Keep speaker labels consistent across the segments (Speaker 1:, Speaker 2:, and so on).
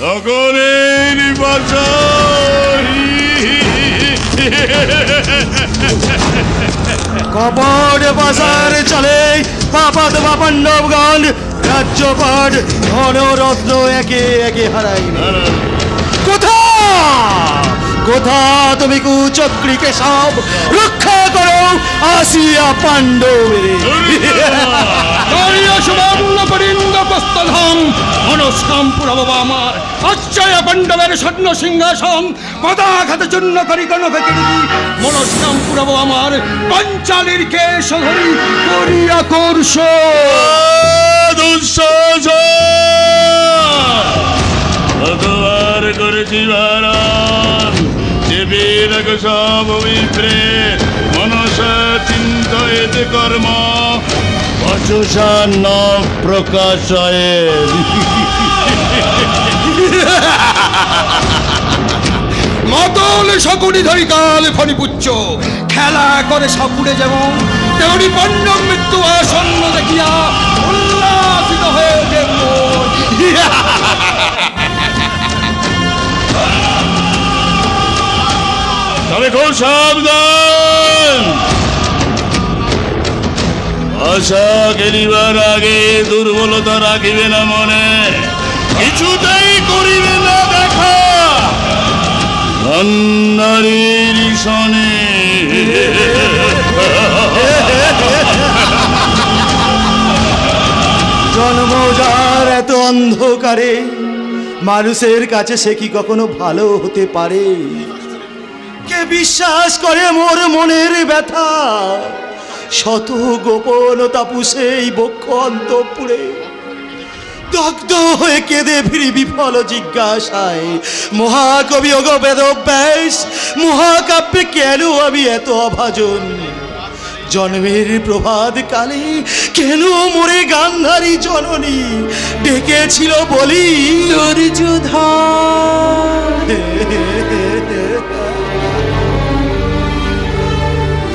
Speaker 1: তখন এই নির্বাচন
Speaker 2: কপট বাজার চলে পাপাত পাণ্ডবগণ, রাজ্যপাট ধনরত্ন একে একে হারাইবে। কোথা কোথা তুমি কুচক্রীকে সব রক্ষা করো আসিয়া পাণ্ডবের।
Speaker 3: মনস্কাম পুরাবো আমার আশ্চর্য পাণ্ডবের স্বর্ণ সিংহাসন পদাঘাতে চূর্ণ করি কনকে কিরতি। মনস্কাম পুরাবো আমার পাঞ্চালীর কেশ ধরি করিয়া করস
Speaker 1: কতবার করেছি বারণ, দেবী রাখো সব অভিপ্রে, মনসা চিন্তয়েতে কর্ম বচসা ন প্রকাশয়ে।
Speaker 3: মাতল শকুনি ধরি কাল ফণিপুচ্ছ, খেলা করে সাপুড়ে যেমন তেমনি পাণ্ডব মৃত্যু আসন্ন দেখিয়া উল্লাসিত হয়ে ওঠে মন।
Speaker 1: তবে খুব সাবধান, আশা গেলিবার আগে দুর্বলতা রাখিবে না মনে, কিছুতেই করিবে না দেখা নারীর সনে।
Speaker 2: জন্মজার এত অন্ধকারে মানুষের কাছে সে কি কখনো ভালো হতে পারে? কে বিশ্বাস করে মোর মনের ব্যথা? শত গোপনতা পুষে এই বক্ষ অন্তঃপুরে দগ্ধ হয়ে কেঁদে ফিরি বিফল জিজ্ঞাসায়। মহাকবি অগ বেদব্যাস মহাকাব্যে কেন আমি এত অভাজন? জন্মের প্রভাত কালে কেন মোরে গান্ধারী জননী ডেকেছিল বলি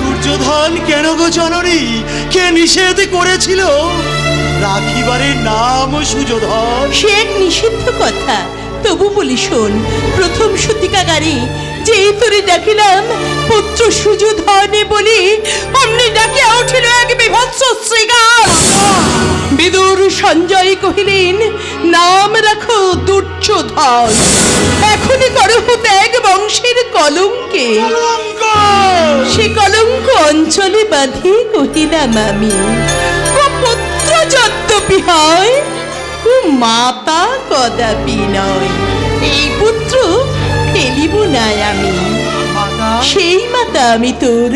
Speaker 2: দুর্যোধন কেন গো জননী? কে নিষেধ করেছিল রাখিবারের নাম সুযোধন?
Speaker 4: সে এক নিষিদ্ধ কথা, তবু বলি শোন। প্রথম সূতিকাগারে যেই তোরে ডাকিলাম পুত্র সুযোধনে বলি, অমনি ডাকিয়া উঠিল এক বিভৎস শৃগাল। বিদুর সঞ্জয় কহিলেন নাম রাখো দুর্যোধন, এখনই করহ ত্যাগ বংশের কলঙ্কে। সে কলঙ্ক অঞ্চলে বাঁধি কহিলাম আমি, ও পুত্র যদ্যপি হয় ও মাতা কদাপি নয়। এই পুত্র ফেলিব না আমি, সেই মাতা আমি তোর।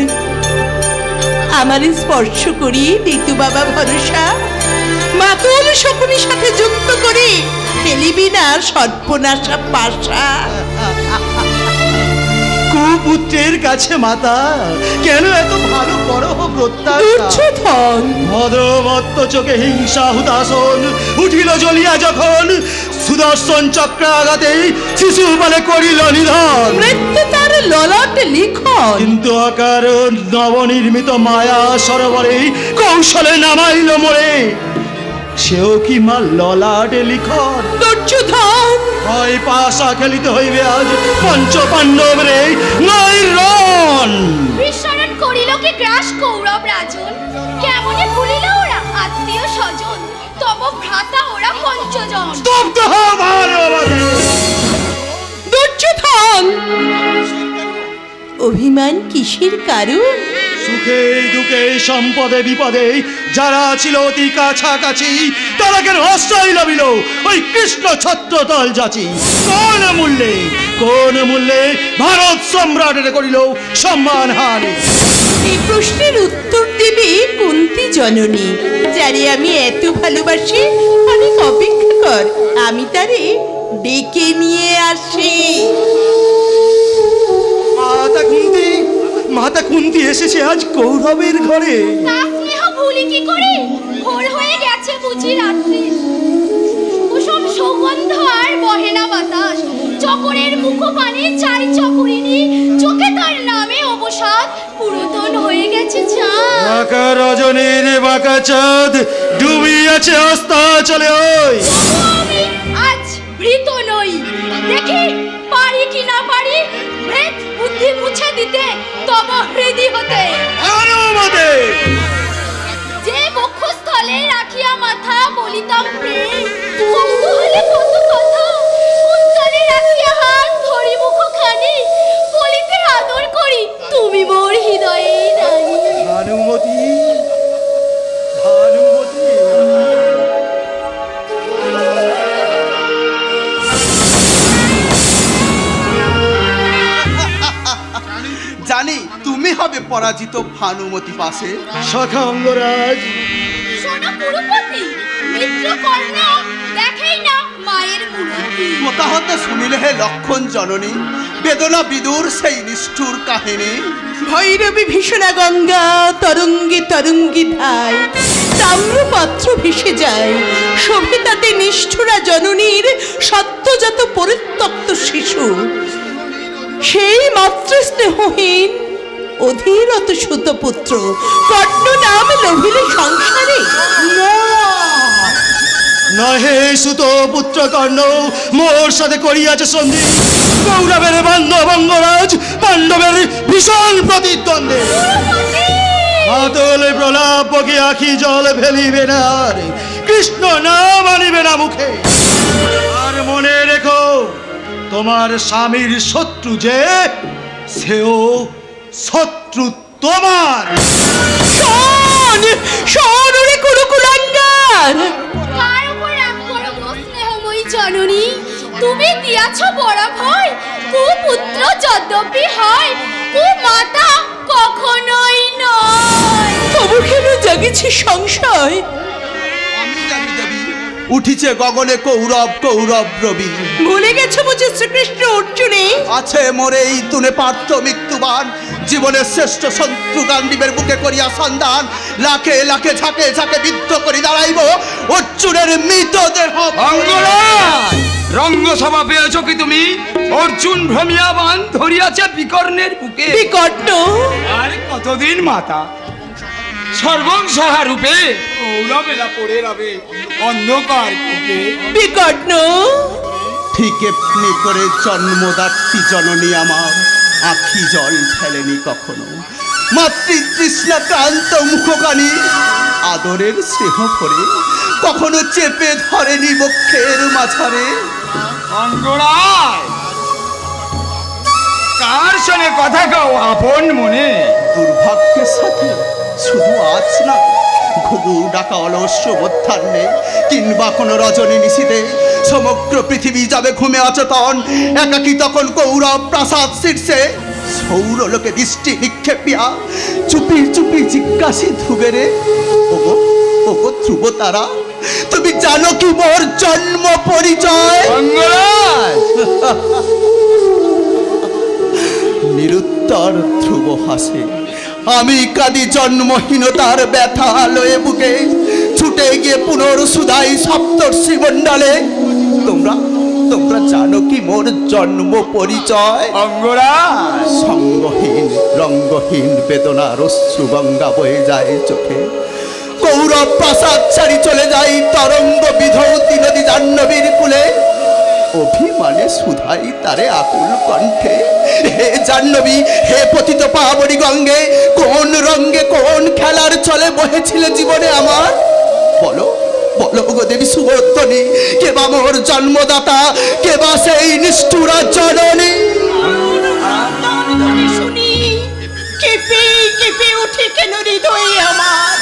Speaker 4: আমার স্পর্শ করি দিতু বাবা ভরসা, মাতুল শকুনির সাথে যুক্ত করি ফেলিবি না সর্বনাশা পাশা।
Speaker 2: কুপুত্রের কাছে মাতা কেন এত ভালো করহ প্রত্যাশা?
Speaker 4: দুর্যোধন
Speaker 2: মদমত্ত চোখে হিংসা হুতাসন উঠিল জ্বলিয়া যখন, সুদর্শন চক্রাঘাতে শিশু বলে করিল নিধন।
Speaker 4: মৃত্যু তার ললাট লিখন,
Speaker 2: কিন্তু আকার নবনির্মিত মায়া সরোবরে কৌশলে নামাইল মোরে, সেও কি মা ললাটে লিখন?
Speaker 4: দুর্যোধন
Speaker 2: হয় পাশা খেলিতে হইবে আজ পঞ্চ পাণ্ডব রে নয় রণ।
Speaker 5: বিস্মরণ করিল কি গ্রাস কৌরব রাজন, কেমনে ভুলিল ওরা আত্মীয় স্বজন, তব ভ্রাতা ওরা পঞ্চজন।
Speaker 2: স্তব্ধ হও ভারতবাসী।
Speaker 4: দুর্যোধন অভিমান কিসের কারণ?
Speaker 2: সুখে দুঃখে সম্পদে বিপদে যারা ছিল অতি কাছাকাছি, তারা কেন আশ্রয় লবিল ওই কৃষ্ণ ছত্রতল যাচি? কোন মূল্যে ভারত সম্রাটের করিল সম্মান হানি?
Speaker 4: এই প্রশ্নের উত্তর দেবে কুন্তী জননী, যারে আমি এত ভালোবাসি। অনেক অপেক্ষা কর, আমি তারে ডেকে নিয়ে আসি।
Speaker 2: মাতা কুন্তী এসেছে আজ কৌরবের ঘরে।
Speaker 5: তা স্নেহ ভুলি কি করে, ভোর হয়ে গেছে বুঝি রাত্রি। কুসুম সুগন্ধ আর বহে না বাতাস, চকরের মুখপানে চারি চকরিনী, চোখে তার নামে অবসাদ পুরাতন হয়ে গেছে চাঁদ।
Speaker 2: বাঁকা রজনীর বাঁকা চাঁদ ডুবিয়াছে অস্তাচলে। ওই
Speaker 5: আমি আজ ভীত নই, কি না পারি ভেদ বুদ্ধি মুছে দিতে তব হৃদি হতে যে বক্ষস্থলে রাখিয়া মাথা বলিতাম প্রেম কৌতূহলে কত কথা উত্তরে রাখিয়া হাত ধরি মুখখানি বলিতে আদর করি তুমি মোর হৃদয়ে রানী।
Speaker 2: ভানুমতি, ভানুমতি।
Speaker 6: জানি তুমি হবে পরাজিত ভানুমতি পাশে।
Speaker 2: সখা অঙ্গরাজ,
Speaker 5: শোনো কুরুপতি, মিত্র কর্ণ দেখেই না মায়ের মূর্তি।
Speaker 6: কোথা হতে শুনিলে হে লক্ষণ জননী বেদনা বিদুর সেই নিষ্ঠুর কাহিনী।
Speaker 4: ভৈরবী ভীষণা গঙ্গা তরঙ্গে তরঙ্গে ধায়, তাম্রপাত্র ভেসে যায় সভ্যতাতে নিষ্ঠুরা জননীর সদ্যজাত পরিত্যক্ত শিশু। সেই মাতৃস্নেহহীন অধীরত সুতপুত্র কর্ণ নাম লোভিলে সংসারে।
Speaker 2: নহে সুত পুত্র কর্ণ মোর সাথে করিয়াছে সন্ধি। কৌরবের বান্ধব অঙ্গরাজ পাণ্ডবের ভীষণ প্রতিদ্বন্দ্বে। আতলে প্রলাপ বকে আখি জল ফেলিবে না, কৃষ্ণ নাম আনিবে না মুখে। আর মনে রেখো তোমার স্বামীর শত্রু যে সেও শত্রু তোমার।
Speaker 4: শোন শোন রে কুরুকুলাঙ্গার,
Speaker 5: কার উপর রাগ করো গো স্নেহময়ী জননী? তুমি দিয়াছ বড় ভয়, কুপুত্র যদ্যপি হয় কুমাতা কখনোই নয়।
Speaker 4: তবু কেন জাগেছে সংশয়?
Speaker 6: আমি জানি দেবী উঠিছে গগনে কৌরব কৌরব রবি।
Speaker 4: ভুলে গেছো বুঝি শ্রীকৃষ্ণ অর্জুনে
Speaker 6: আছে মোরে এই তুনে পার্থ মৃত্যুবান। জীবনের শ্রেষ্ঠ শত্রু গান্ডীবের বুকে করিয়া সন্ধান। লাখে লাখে ঝাঁকে ঝাঁকে বিদ্ধ করি দাঁড়াইব অর্জুনের মৃতদেহ।
Speaker 3: রঙ্গসভা পেয়েছ কি তুমি? অর্জুন ভ্রমিয়া বান ধরিয়াছে বিকর্ণের বুকে।
Speaker 4: বিকর্ণ
Speaker 3: আর কতদিন মাতা সর্বংসহা রূপে কৌরবেলা পড়ে রবে অন্ধকার কূপে।
Speaker 4: বিকর্ণ
Speaker 6: ঠিক এমনি করে জন্মদাত্রী জননী আমার আখি জল ফেলেনি কখনো। মাতৃতৃষ্ণা ক্রান্ত মুখখানি আদরের স্নেহ ভরে কখনো চেপে ধরেনি বক্ষের মাঝারে।
Speaker 3: অঙ্গরাজ কার সঙ্গে কথা কও আপন মনে?
Speaker 6: দুর্ভাগ্যের সাথে শুধু আজ না, ঘুঘু ডাকা অলস্য মধ্যাহ্নে কিংবা কোনো রজনী নিশীতে সমগ্র পৃথিবী যাবে ঘুমে অচেতন। একাকী তখন কৌরব প্রাসাদ শীর্ষে সৌরলোকে দৃষ্টি নিক্ষেপিয়া চুপি চুপি জিজ্ঞাসি ধ্রুবেরে, ওগো ওগো ধ্রুব তারা, তুমি জানো কি মোর জন্ম পরিচয়?
Speaker 3: অঙ্গরাজ
Speaker 6: নিরুত্তর ধ্রুব হাসে। আমি কাঁদি জন্মহীনতার ব্যথা লয়ে বুকে, ছুটে গিয়ে পুনর্সুধাই সপ্তর্ষি মণ্ডলে। তোমরা তোমরা জানো কি মোর জন্ম পরিচয়?
Speaker 3: অঙ্গরাজ
Speaker 6: সঙ্গহীন রঙ্গহীন বেদনার অশ্রু গঙ্গা বয়ে যায় চোখে। কৌরব প্রাসাদ ছাড়ি চলে যাই তরঙ্গ বিধৌতি নদী জাহ্নবীর কুলে। অভিমানে সুধাই তারে আকুল কণ্ঠে, হে জাহ্নবী হে পতিত পাবনী গঙ্গে, কোন রঙ্গে কোন খেলার চলে বহেছিলে জীবনে আমার? বলো বলো গো দেবী সুবর্তনী, কে বা মোর জন্মদাতা, কে বা সেই নিষ্ঠুরা জননী?
Speaker 4: শুনি কেঁপে কেঁপে উঠে কেন হৃদয়ে আমার।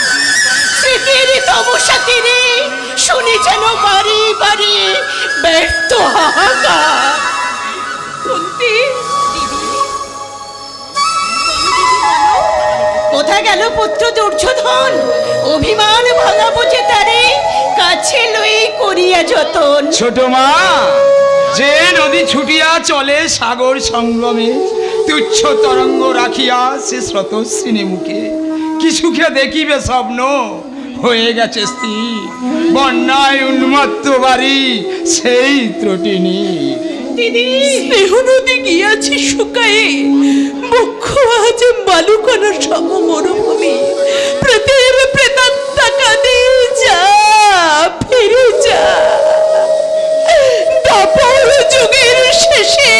Speaker 4: স্মৃতির তমসা তীরে শুনি যেন বাড়ি বাড়ি ব্যর্থ হাহাকার। কুন্তি, কোথায় গেল পুত্র দুর্যোধন? অভিমান ভাঙা বুঝে তারে কাছে লই করিয়া যতন।
Speaker 3: ছোট মা, যে নদী ছুটিয়া চলে সাগর সঙ্গমে, তুচ্ছ তরঙ্গ রাখিয়া সে স্রোতস্বিনী মুখে, কি সুখে দেখিবে স্বপ্ন হয়ে গেছে স্থির, বন্যায় উন্মত্ত বাড়ি সেই ত্রটিনী।
Speaker 4: দিদি স্নেহ নদী গিয়াছে শুকায়ে, বক্ষ আজ বালুকণা সম মরুভূমি। প্রেতের প্রেতাত্মা কাঁদে, যা ফিরে যা। দাপর যুগের শেষে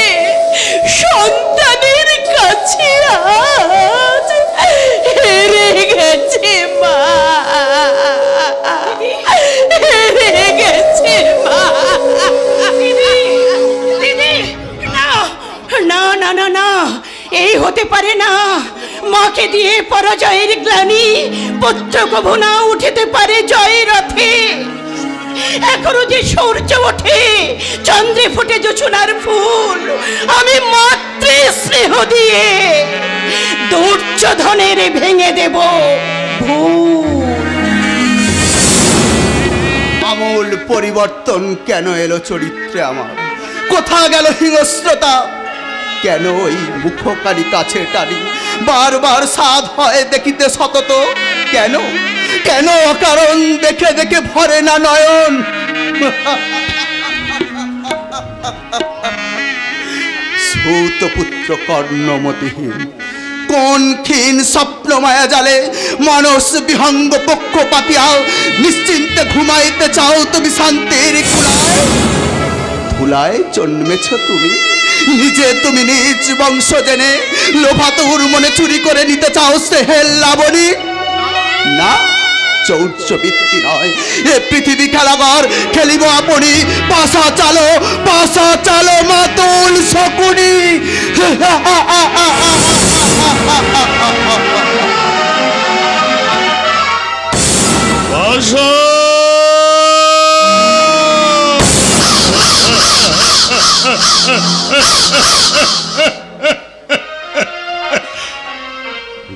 Speaker 4: হতে পারে না। মাকে দিয়ে পরাজয়ের গ্লানি, পুত্র কভু না উঠেতে পারে জয়ের রথে। এখনো যে সূর্য ওঠে, চন্দ্রে ফুটে জোছনার ফুল, আমি মাতৃ স্নেহ দিয়ে দুর্যোধনের ভেঙে দেব ভুল।
Speaker 6: আমূল পরিবর্তন কেন এলো চরিত্রে আমার? কোথা গেল হিংস্রতা? কেন ওই মুখকারী কাছে টানি বারবার সাধ হয় দেখিতে সতত? কেন কেন অকারণ দেখে দেখে ভরে না নয়ন? সূত পুত্র কর্ণমতিহীন কোন ক্ষীণ স্বপ্ন মায়া জালে মানস বিহঙ্গ পক্ষ পাতিয়া নিশ্চিন্তে ঘুমাইতে চাও তুমি শান্তির কুলায়? ধুলায় জন্মেছ তুমি, নিজে তুমি নিজ বংশ জেনে লোভাতুর মনে চুরি করে নিতে চাও স্নেহের লাবণী। না, চৌর্যবৃত্তি নয় এ পৃথিবী খেলাঘর, খেলিব আপনি। পাশা চালো মাতুল শকুনি।
Speaker 1: পাশা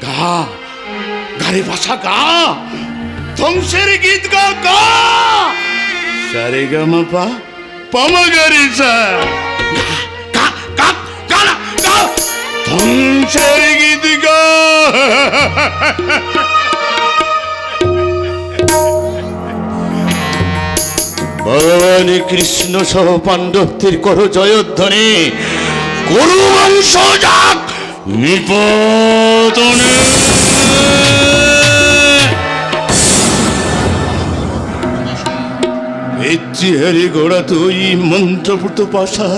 Speaker 1: গা গারে ভাষা গা, ধ্বংসের গীত গা গা, সারে গা মা পা পামা গারে সা গা গা গা গা, ধ্বংসের গীত গা। ভগবান কৃষ্ণ সহ পাণ্ডবদের করো জয়ধ্বনি, করু বংশ যাক নিপতনে। পিতৃহারি গোড়া তুই মন্ত্রপুত পাশা,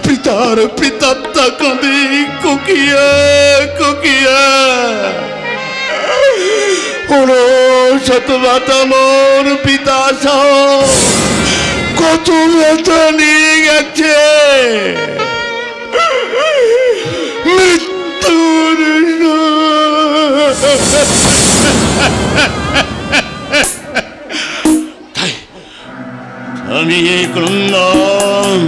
Speaker 1: পিতার পিতাত্মা কাঁদে কোকিয়া কোকিয়া। ওরো শতবাতা মোর পিতা সহ কত ব্যথা নিয়ে গেছে মৃত্যুর। আমি এই ক্রন্দন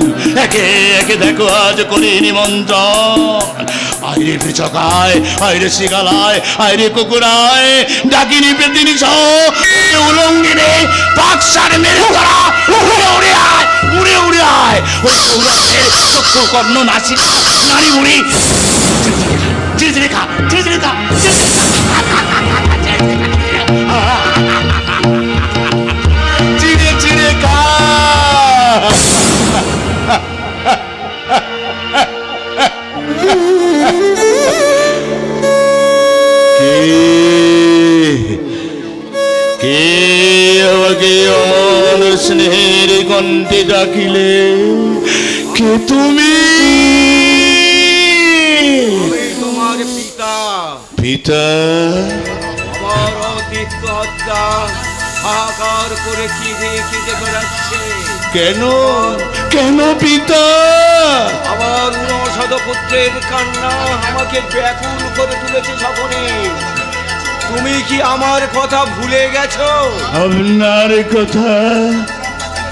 Speaker 1: একে একে দেখো আজ করি নিমন্ত্রণ। আইরে পিচকায়, আইরে শিগালায়, আইরে কুকুরায়, ডাকিনি পেতিনি সহ উলঙ্গিনে পাকসার মেরে ধরা উড়ে উড়ে আয়, উড়ে উড়ে আয়। ওই সৌরভের চক্ষু কর্ণ নাসি নারী উড়ি চিরচিরেখা চিরচিরেখা চিরে চিরে খা। কে আমাকে অমন স্নেহের কণ্ঠে ডাকিলে? কে তুমি?
Speaker 3: তোমার পিতা।
Speaker 1: পিতা?
Speaker 3: আমার অতীত হত্যা হাহাকার করে খিদে খিদে বেড়াচ্ছে।
Speaker 1: কেন কেন পিতা?
Speaker 3: আমার উনসদ পুত্রের কান্না আমাকে ব্যাকুল করে তুলেছে সকলে। তুমি কি আমার কথা ভুলে গেছো?
Speaker 1: আপনার কথা?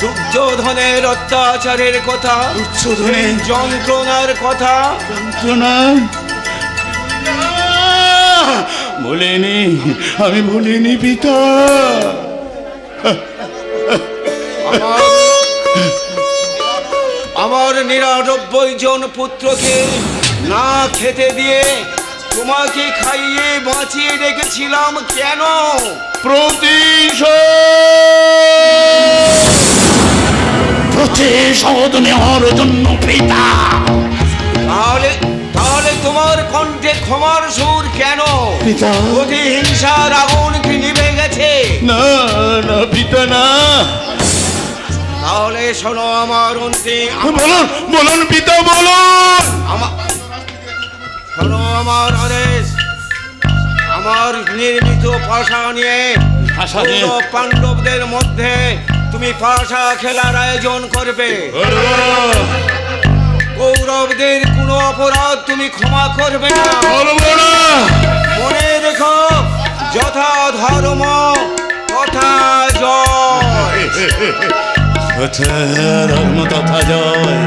Speaker 3: দুর্যোধনের অত্যাচারের কথা,
Speaker 1: দুর্যোধনের
Speaker 3: যন্ত্রণার কথা।
Speaker 1: যন্ত্রণা ভুলিনি, আমি ভুলিনি পিতা।
Speaker 3: আমার ৯৯ জন পুত্রকে না খেতে দিয়ে তোমাকে খাইয়ে বাঁচিয়ে রেখেছিলাম কেন?
Speaker 1: প্রতিশোধ নেওয়ার জন্য পিতা।
Speaker 3: তাহলে তোমার কণ্ঠে ক্ষমার সুর কেন?
Speaker 1: পিতা,
Speaker 3: প্রতিহিংসার আগুন কি নিভে গেছে?
Speaker 1: না না পিতা না।
Speaker 3: তাহলে শোনো আমার অন্তিম।
Speaker 1: বলুন বলুন পিতা বলুন।
Speaker 3: শোনো আমার আদেশ। আমার নির্মিত পাশা নিয়ে পাণ্ডবদের মধ্যে তুমি পাশা খেলার আয়োজন করবে।
Speaker 7: কৌরবদের কোনো অপরাধ তুমি ক্ষমা করবে না। মনে রেখো, যথা ধর্ম তথা জয়।
Speaker 1: যথা ধর্ম তথা জয়,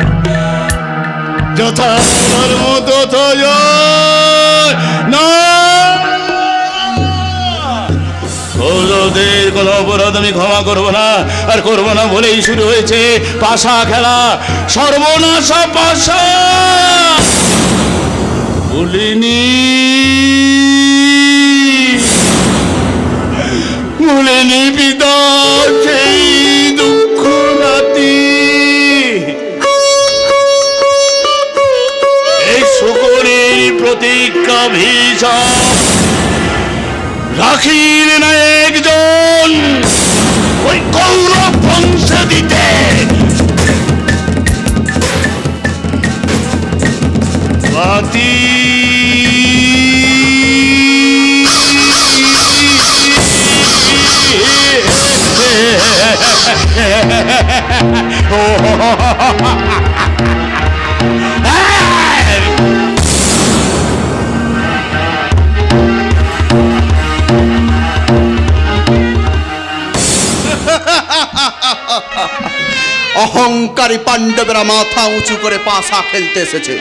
Speaker 1: যথা ধর্ম তথা জয়। না, কৌরবদের কোন অপরাধ আমি ক্ষমা করবো না, আর করবো না বলেই শুরু হয়েছে পাশা খেলা। সর্বনাশা পাশা ভুলিনি, ভুলিনি পিতা সেই দুঃখ রাতি। এই শকুনের প্রতিজ্ঞা ভীষণ রাখির না একজন ওই কৌরব বংশে দিতে। বাতি
Speaker 6: অহংকারী পাণ্ডবেরা মাথা উঁচু করে পাশা খেলতে এসেছে।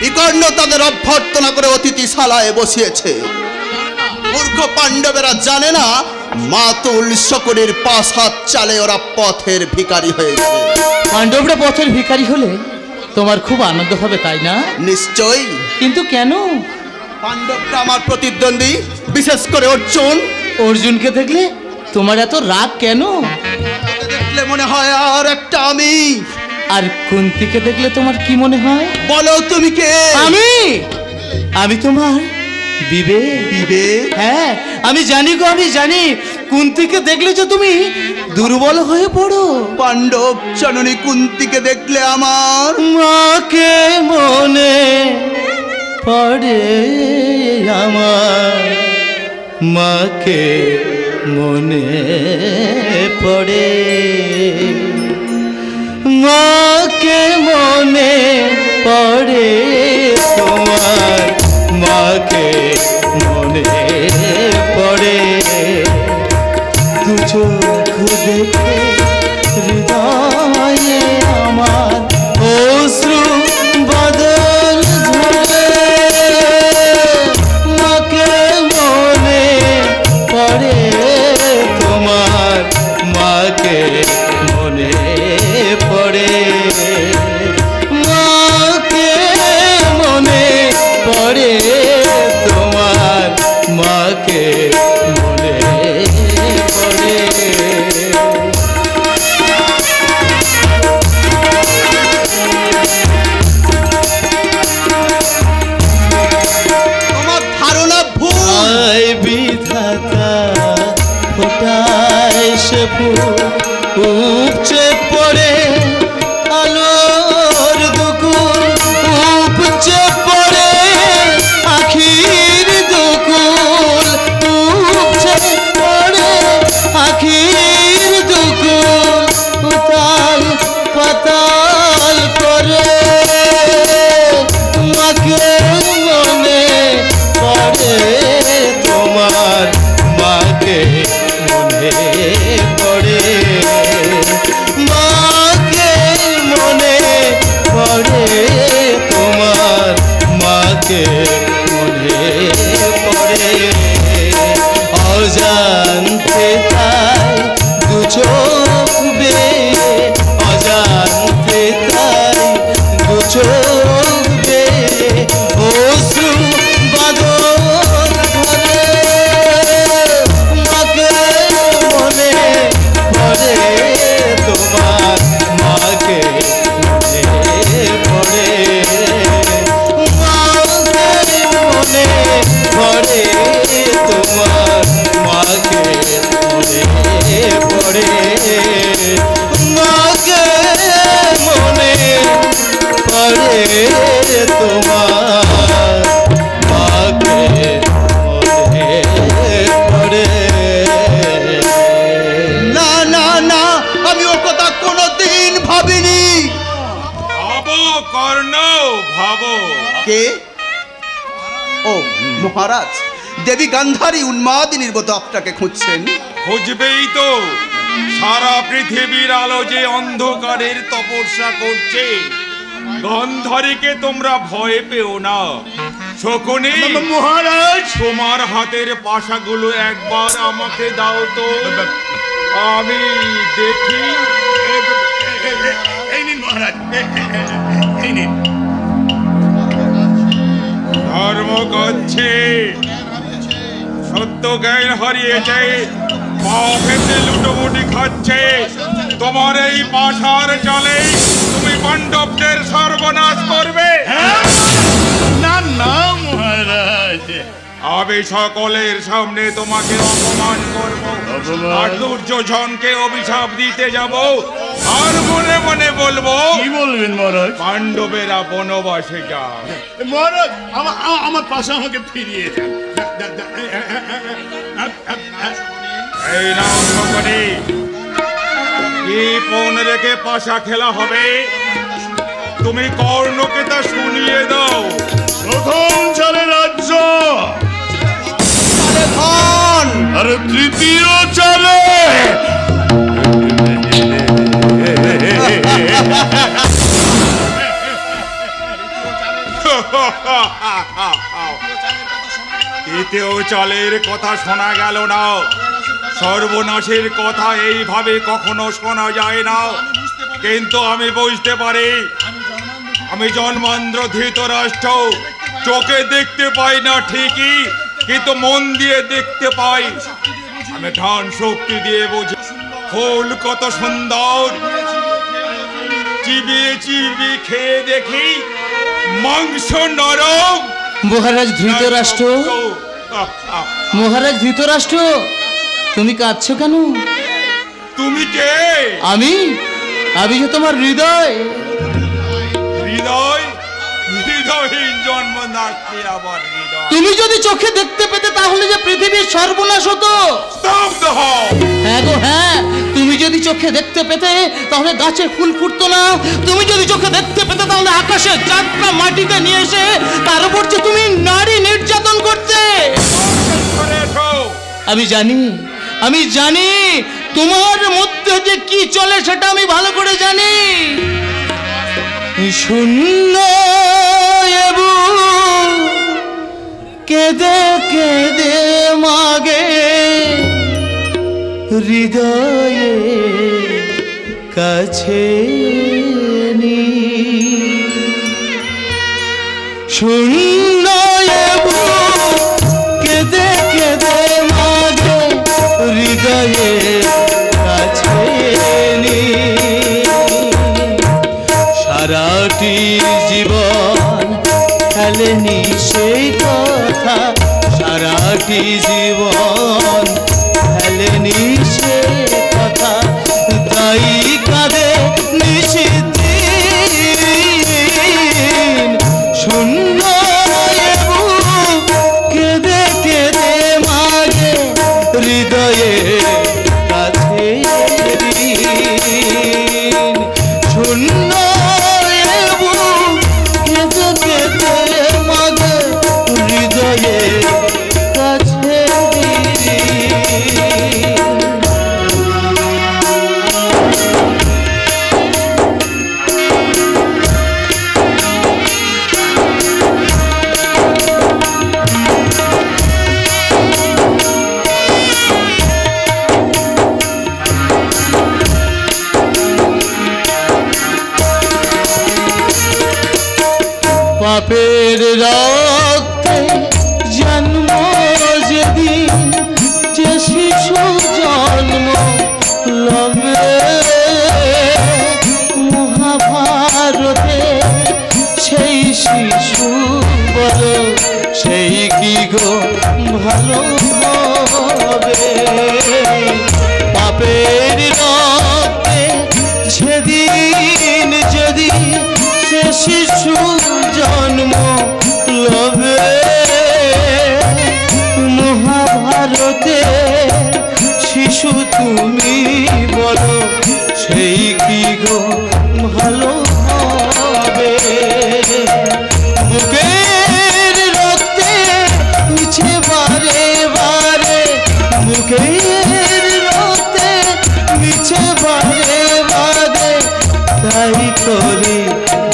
Speaker 6: বিকর্ণ তাদের অভ্যর্থনা করে অতিথিশালায় বসিয়েছে। মূর্খ পাণ্ডবেরা জানে না মাতুল শকুনের পাশার চালে ওরা পথের ভিখারি হয়েছে।
Speaker 8: পাণ্ডবরা পথের ভিখারি হলে তোমার খুব আনন্দ হবে, তাই না?
Speaker 6: নিশ্চয়ই।
Speaker 8: কিন্তু কেন?
Speaker 6: পাণ্ডবরা আমার প্রতিদ্বন্দ্বী, বিশেষ করে অর্জুন।
Speaker 8: অর্জুনকে দেখলে তোমার এত রাগ কেন?
Speaker 6: দেখলে মনে হয় আর একটা আমি।
Speaker 8: আর কুন্তিকে দেখলে তোমার কি মনে হয়?
Speaker 6: বলো তুমি কে?
Speaker 8: আমি তোমার বিবেক।
Speaker 6: বিবেক?
Speaker 8: হ্যাঁ, আমি জানি গো, আমি জানি। কুন্তিকে দেখলে যে তুমি দুর্বল হয়ে পড়ো।
Speaker 6: পাণ্ডব জননী কুন্তিকে দেখলে আমার
Speaker 8: মাকে মনে পড়ে, আমার মাকে মনে পড়ে, মাকে মনে পড়ে তোমার, মাকে মনে পড়ে। দু চোখ দেখে হৃদয়ে আমার অশ্রু বাদল ঝরে, মাকে মনে পড়ে তোমার, মাকে মনে পড়ে, মাকে মনে পড়ে তোমার, মাকে মনে পড়ে।
Speaker 6: আমার ধারণা ভুল।
Speaker 8: বিধাতা ফোটায় সে ফুল উপচে পড়ে, আলোর দুকুল উপচে পড়ে, আখির দুকুল উপচে পড়ে, আখির দুকুল উতাল পাতাল করে, মাকে মনে পড়ে তোমার, মাকে মনে পড়ে, মাকে মনে পড়ে তোমার, মাকে মনে পড়ে। অজান্তে তাই দু চোখ বেয়ে, অজান্তে তাই দু চোখ বেয়ে অশ্রু বাদল ধরে, মাকে মনে পড়ে তোমার, মাকে মনে পড়ে, মাকে মনে পড়ে তোমার, মাকে মনে পড়ে, মাকে মনে পড়ে তোমার, মাকে মনে পড়ে।
Speaker 6: না না না, আমি ও কথা কোনোদিন ভাবিনি।
Speaker 7: আবার কর্ণ ভাব।
Speaker 6: কে? ও মহারাজ, দেবী গান্ধারী উন্মাদিনীর মতো আপনাকে খুঁজছেন।
Speaker 7: খুঁজবেই তো, সারা পৃথিবীর আলো যে অন্ধকারের তপস্যা করছে, গান্ধারীকে তোমরা ভয় পেও না। শকুনি
Speaker 1: মহারাজ,
Speaker 7: তোমার হাতের পাশাগুলো একবার আমাকে দাও তো, আমি দেখি।
Speaker 1: এই নিন মহারাজ, এই নিন।
Speaker 7: ধর্ম করছে, সত্য জ্ঞান হারিয়েছে, পাপ হেতে লুটোপুটি খাচ্ছে। তোমার এই পাশার চলে তুমি পাণ্ডবদের সর্বনাশ করবে।
Speaker 1: না না মহারাজ,
Speaker 7: আমি সকলের সামনে তোমাকে অপমান করব, আর দুর্যোধনকে অভিশাপ দিতে যাব, আর মনে মনে বলবো।
Speaker 1: কি বলবেন মহারাজ?
Speaker 7: পাণ্ডবেরা বনবাসে যায়।
Speaker 1: মহারাজ, আমার পাশে আমাকে ফিরিয়ে দেন।
Speaker 7: এই নাও শকুনি, কি পণ রেখে পাশা খেলা হবে, তুমি কর্ণকে তা শুনিয়ে দাও।
Speaker 1: প্রথম চলে রাজ্য,
Speaker 6: ধন
Speaker 1: আর তৃতীয় চলে
Speaker 7: তৃতীয় চালের কথা শোনা গেল না। সর্বনাশের কথা এইভাবে কখনো শোনা যায় না, কিন্তু আমি বুঝতে পারি। আমি জন্মান্ধ্র ধৃতরাষ্ট্র, চোখে দেখতে পাই না ঠিকই, কিন্তু মন দিয়ে দেখতে পাই। আমি ধান শক্তি দিয়ে বুঝি ফুল কত সুন্দর, চিবিয়ে চিবিয়ে খেয়ে দেখি মাংস নরম।
Speaker 8: মহারাজ ধৃতরাষ্ট্র, মহারাজ ধৃতরাষ্ট্র, তুমি কাঁদছো কেন?
Speaker 7: তুমি কে?
Speaker 8: আমি যে তোমার হৃদয়।
Speaker 7: হৃদয়? হৃদয়হীন জন্মদাত্রী আবার হৃদয়।
Speaker 8: তুমি যদি চোখে দেখতে পেতে তাহলে যে পৃথিবীর সর্বনাশ হতো।
Speaker 7: স্তব্ধ হও।
Speaker 8: হ্যাঁ গো হ্যাঁ, তুমি যদি চোখে দেখতে পেতে তাহলে গাছে ফুল ফুটতো না। তুমি যদি চোখে দেখতে পেতে তাহলে আকাশে চাঁদটা মাটিতে নিয়ে এসে তার উপর যে তুমি নারী নির্যাতন করতে। আমি জানি তোমার মধ্যে যে কি চলে সেটা আমি ভালো করে জানি। শূন্য কেঁদে কেঁদে মাগে হৃদয়ে কাছে নি। শূন্য কেঁদে কেঁদে মাগে হৃদয়ে কাছে নি। সারাটি জীবন খেলেনি সেই কথা, সারাটি জীবন খেলেনি সেই কথা, তাই কাঁদে নিশিদিন। শূন্য কেঁদে কেঁদে মাগে হৃদয়ে কাছে শূন্য কেঁদে কেঁদে মাগে হৃদয়ে কাছে। পাপের রক্তে জন্ম যেদিন, যে শিশু জন্ম লবে মহাভারতে, সেই শিশু বল সেই কি গো ভালো হবে। পাপের রক্তে সেদিন যদি সে শিশু জন্ম লবে মহাভারতে, শিশু তুমি বলো সেই কি গো ভালো হবে।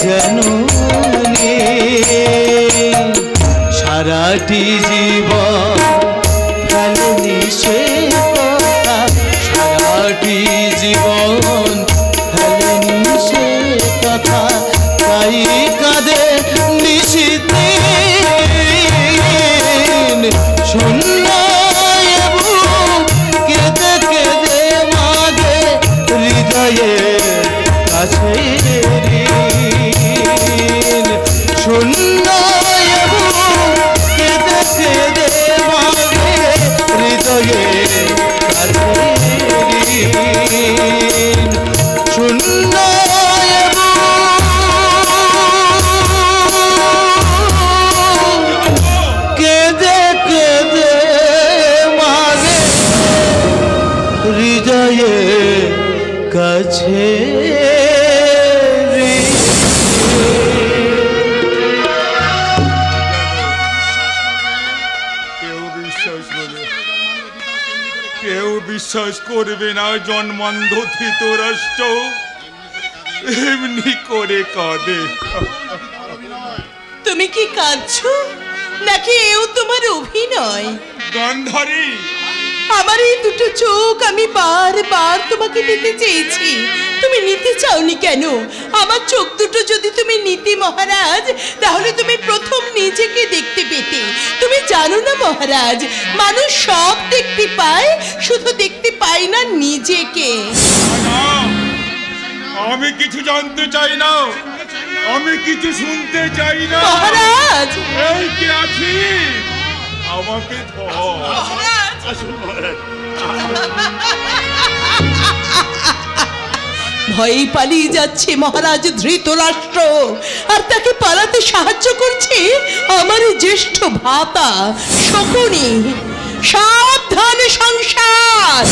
Speaker 8: জননী সারাটি জীবন ফেলেনি সে কথা, সারাটি জীবন ফেলেনি সে কথা, তাই কাঁদে নিশিদিন শূন্য কেঁদে কেঁদে মাগে হৃদয়ের কাছে শূন্য কেঁদে কেঁদে মাগে হৃদয়ের কাছে শূন্য কেঁদে কেঁদে মাগে হৃদয়ের কাছে
Speaker 7: কেউ বিশ্বাস করবে না জন্মান্ধ ধৃতরাষ্ট্র এমনি করে কাঁদে।
Speaker 4: তুমি কি কাঁদছো নাকি এও তোমার অভিনয়?
Speaker 7: গান্ধারী,
Speaker 4: আমার এই দুটো চোখ আমি বারবার তোমাকে দিতে চেয়েছি, তুমি নিতে চাওনি কেন? আমার চোখ দুটো যদি তুমি নিতে মহারাজ, তাহলে তুমি প্রথম নিজেকে দেখতে পেতে। তুমি জানো না মহারাজ, মানুষ সব দেখতে পায়, শুধু দেখতে পায় না নিজেকে।
Speaker 7: আমি কিছু জানতে চাই না, আমি কিছু শুনতে চাই না
Speaker 4: মহারাজ।
Speaker 7: এই কে আছি? আমাকে
Speaker 4: ভয়ে পালিয়ে যাচ্ছে মহারাজ ধৃতরাষ্ট্র, আর তাকে পালাতে সাহায্য করছে আমার জ্যেষ্ঠ ভ্রাতা শকুনি। সাবধান সংসার,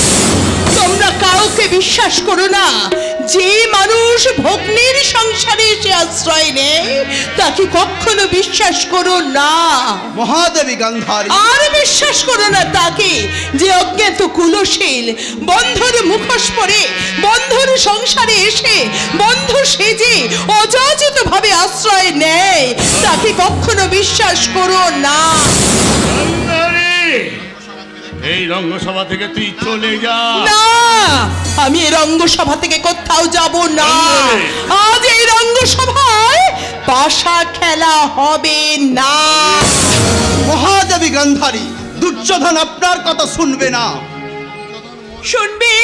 Speaker 4: তোমরা কাউকে বিশ্বাস করো না। যে মানুষ ভগ্নির সংসারে এসে আশ্রয় নেয় তাকে কখনো বিশ্বাস করো না।
Speaker 6: মহাদেবী গান্ধারী,
Speaker 4: আর বিশ্বাস করো না তাকে যে অজ্ঞাত কুলশীল বন্ধুর মুখোশ পরে বন্ধুর সংসারে এসে বন্ধু সেজে অযাচিত ভাবে আশ্রয় নেয়, তাকে কখনো বিশ্বাস করো না।
Speaker 1: এই রঙ্গসভা থেকে তুই চলে যা।
Speaker 4: না, আমি এই রঙ্গসভা থেকে কোথাও যাব না। আজ এই রঙ্গসভায় পাশা খেলা হবে না।
Speaker 6: মহাদেবী গান্ধারী, দুর্যোধন আপনার কথা শুনবে না।
Speaker 4: শুনবে?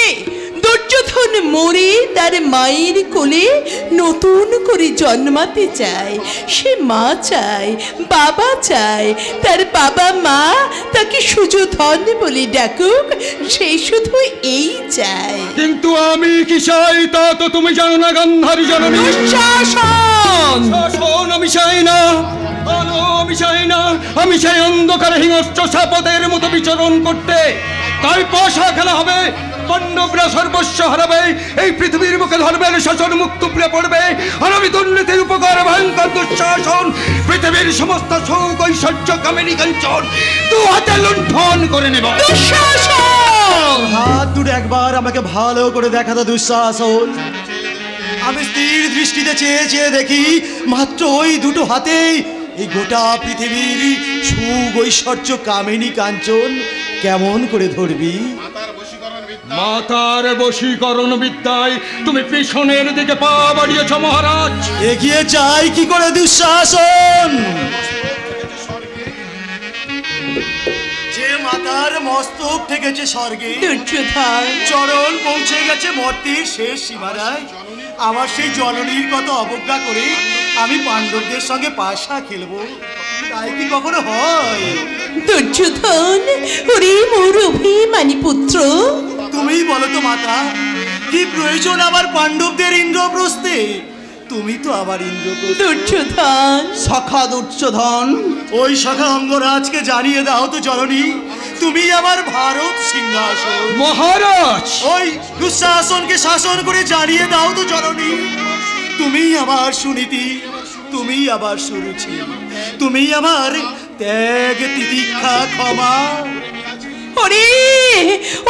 Speaker 4: দুর্যোধন মরে তার মায়ের কোলে নতুন করে জন্মাতে চায়। সে মা চায়, বাবা চায়, তার বাবা মা তাকে সুযোধন বলে ডাকুক, সে শুধু এই চায়।
Speaker 3: কিন্তু আমি কি চাই তা তো তুমি জানো না গান্ধারী জননী।
Speaker 4: দুঃশাসন!
Speaker 3: শাসন আমি চাই না, আলো আমি চাই না, আমি চাই অন্ধকারে হিংস্র সাপদের মতো বিচরণ করতে। তাই পাশা খেলা হবে, পাণ্ডবরা সর্বস্ব হারাবে, এই পৃথিবীর বুকে ধর্মের শাসন মুক্ত উপরে পড়বে, আর আমি দুর্নীতির উপকার ভয়ঙ্কর দুঃশাসন পৃথিবীর সমস্ত সুখ ঐশ্বর্য কামিনী কাঞ্চন দু হাতে লুণ্ঠন করে নেব।
Speaker 4: দুঃশাসন!
Speaker 2: হাত দুটো একবার আমাকে ভালো করে দেখা তো দুঃশাসন। আমি স্থির দৃষ্টিতে চেয়ে চেয়ে দেখি, মাত্র ওই দুটো হাতেই এই গোটা পৃথিবীর সুখ ঐশ্বর্য কামিনী কাঞ্চন কেমন করে ধরবি?
Speaker 3: মাতার বশীকরণ বিদ্যায় তুমি পিছনের দিকে পা বাড়িয়েছ মহারাজ।
Speaker 2: এগিয়ে যাই কি করে দুঃশাসন? যে মাতার মস্তক ঠেকেছে স্বর্গে,
Speaker 4: দুর্যোধন
Speaker 2: চরণ পৌঁছে গেছে মর্তের শেষ সীমানায়, আমার সেই জননীর কত অবজ্ঞা করে আমি পাণ্ডবদের সঙ্গে পাশা খেলবো, তাই কি কখনো হয়?
Speaker 4: দুর্যোধন, ওরে মোর অভিমানী পুত্র,
Speaker 2: তুমিই বলো তো মাতা, কি প্রয়োজন আবার পাণ্ডবদের ইন্দ্রপ্রস্থে? তুমি তো আবার ইন্দ্রপ্রস্থ।
Speaker 4: দুর্যোধন,
Speaker 6: সখা দুর্যোধন,
Speaker 2: ওই সখা অঙ্গরাজকে জানিয়ে দাও তো জননী, তুমি আমার ভারত সিংহাসন।
Speaker 3: মহারাজ,
Speaker 2: ওই দুঃশাসনকে শাসন করে জানিয়ে দাও তো জননী, তুমি আমার সুনীতি, তুমি আবার সুরুচি, তুমি আমার ত্যাগ তিতিক্ষা ক্ষমা।
Speaker 4: ওরে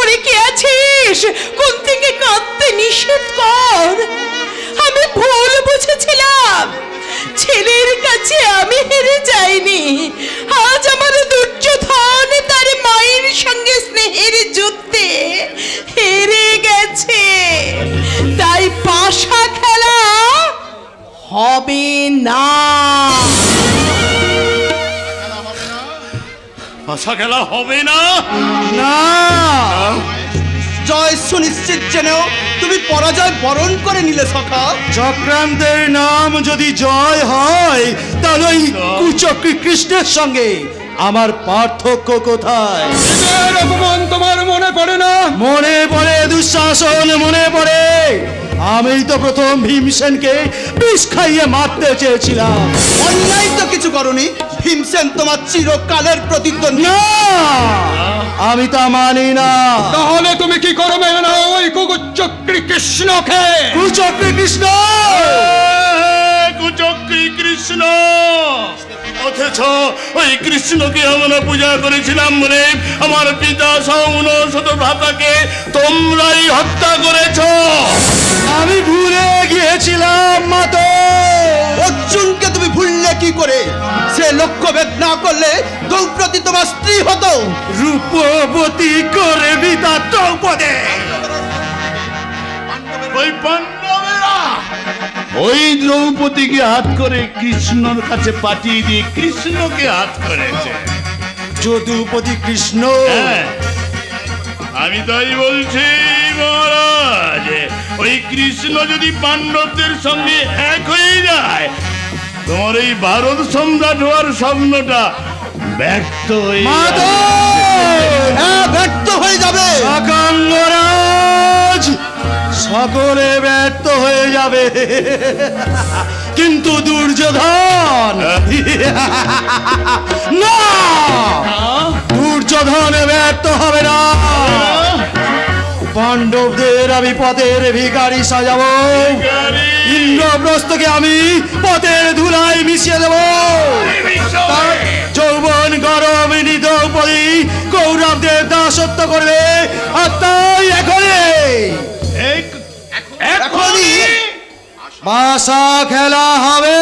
Speaker 4: ওরে কে আছিস? কোন থেকে কাঁদতে নিষেধ কর। আমি ভুল বুঝেছিলাম। ছেলের কাছে আমি হেরে যাইনি, আজ আমার দুর্যোধন তার মায়ের সঙ্গে স্নেহের যুদ্ধে হেরে গেছে। তাই পাশা খেলা হবে না।
Speaker 1: পাশা খেলা হবে না?
Speaker 6: না, জয় সুনিশ্চিত জেনেও তুমি পরাজয় বরণ করে নিলে সখা।
Speaker 2: চক্রান্তের নাম যদি জয় হয়, তাহলে ওই কুচক্রী কৃষ্ণের সঙ্গে আমার পার্থক্য কোথায়?
Speaker 3: এদের অপমান তোমার মনে পড়ে না?
Speaker 2: মনে পড়ে দুঃশাসন, মনে পড়ে। আমি তো প্রথম ভীমসেনকে বিষ খাইয়ে মারতে চেয়েছিলাম।
Speaker 6: অন্যায় তো কিছু করনি, ভীমসেন তোমার চিরকালের প্রতিদ্বন্দ্বী।
Speaker 2: না, আমি তা মানি না।
Speaker 3: তাহলে তুমি কি করবে না ওই কুচক্রী কৃষ্ণকে?
Speaker 2: কুচক্রী কৃষ্ণ,
Speaker 1: কুচক্রী কৃষ্ণ, অথচ ওই কৃষ্ণকে আমরা পূজা করেছিলাম বলে আমার পিতা সহ 69 ভ্রাতাকে তোমরাই হত্যা করেছ।
Speaker 2: আমি ভুলে গিয়েছিলাম মাতো।
Speaker 6: অর্জুনকে তুমি ভুললে কি করে? সে লক্ষ্যভেদ না করলে দ্রৌপদী তোমার স্ত্রী হতো।
Speaker 2: রূপবতী করে বিতা দ্রৌপদী।
Speaker 1: ওই পাণ্ডবেরা ওই দ্রৌপদীকে হাত করে কৃষ্ণর কাছে পাঠিয়ে দিয়ে কৃষ্ণকে হাত করেছে।
Speaker 2: যদুপতি কৃষ্ণ।
Speaker 1: হ্যাঁ, আমি তাই বলছি মহারাজ, ওই কৃষ্ণ যদি পাণ্ডবদের সঙ্গে এক হয়ে যায়, তোমার এই ভারত সম্রাট হওয়ার স্বপ্নটা ব্যর্থ হয়ে
Speaker 2: মাতো,
Speaker 6: হ্যাঁ, ব্যর্থ হয়ে যাবে।
Speaker 2: অকাঙ্গরাজ, সকলে ব্যর্থ হয়ে যাবে, কিন্তু দুর্যোধন না, দুর্যোধন ব্যর্থ হবে না। পাণ্ডবদের আমি পথের ভিখারি সাজাবো, ইন্দ্রপ্রস্থকে আমি পথের ধুলায় মিশিয়ে দেবো। যৌবন গরম দ্রৌপদী কৌরবদের দাসত্ব করবে, আর তাই এখনই পাশা খেলা হবে।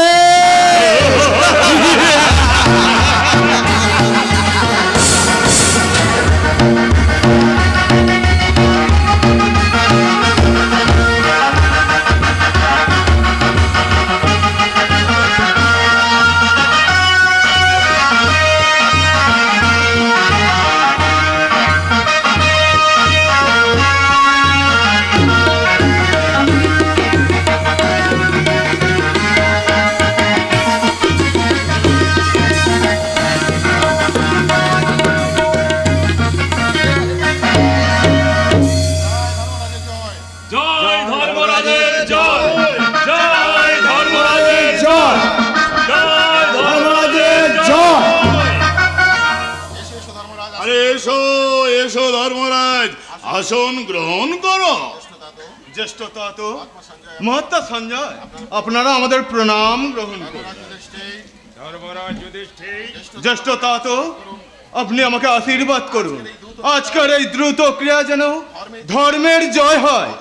Speaker 1: আসন গ্রহণ করো।
Speaker 2: জ্যেষ্ঠ তাত মহাত্মা সঞ্জয়, আপনারা আমাদের প্রণাম গ্রহণ করুন।
Speaker 7: ধর্মরাজ যুধিষ্ঠির,
Speaker 2: জ্যেষ্ঠ তাত, আপনি আমাকে আশীর্বাদ করুন। আজকের এই দ্রুত ক্রিয়া যেন ধর্মের জয় হয়,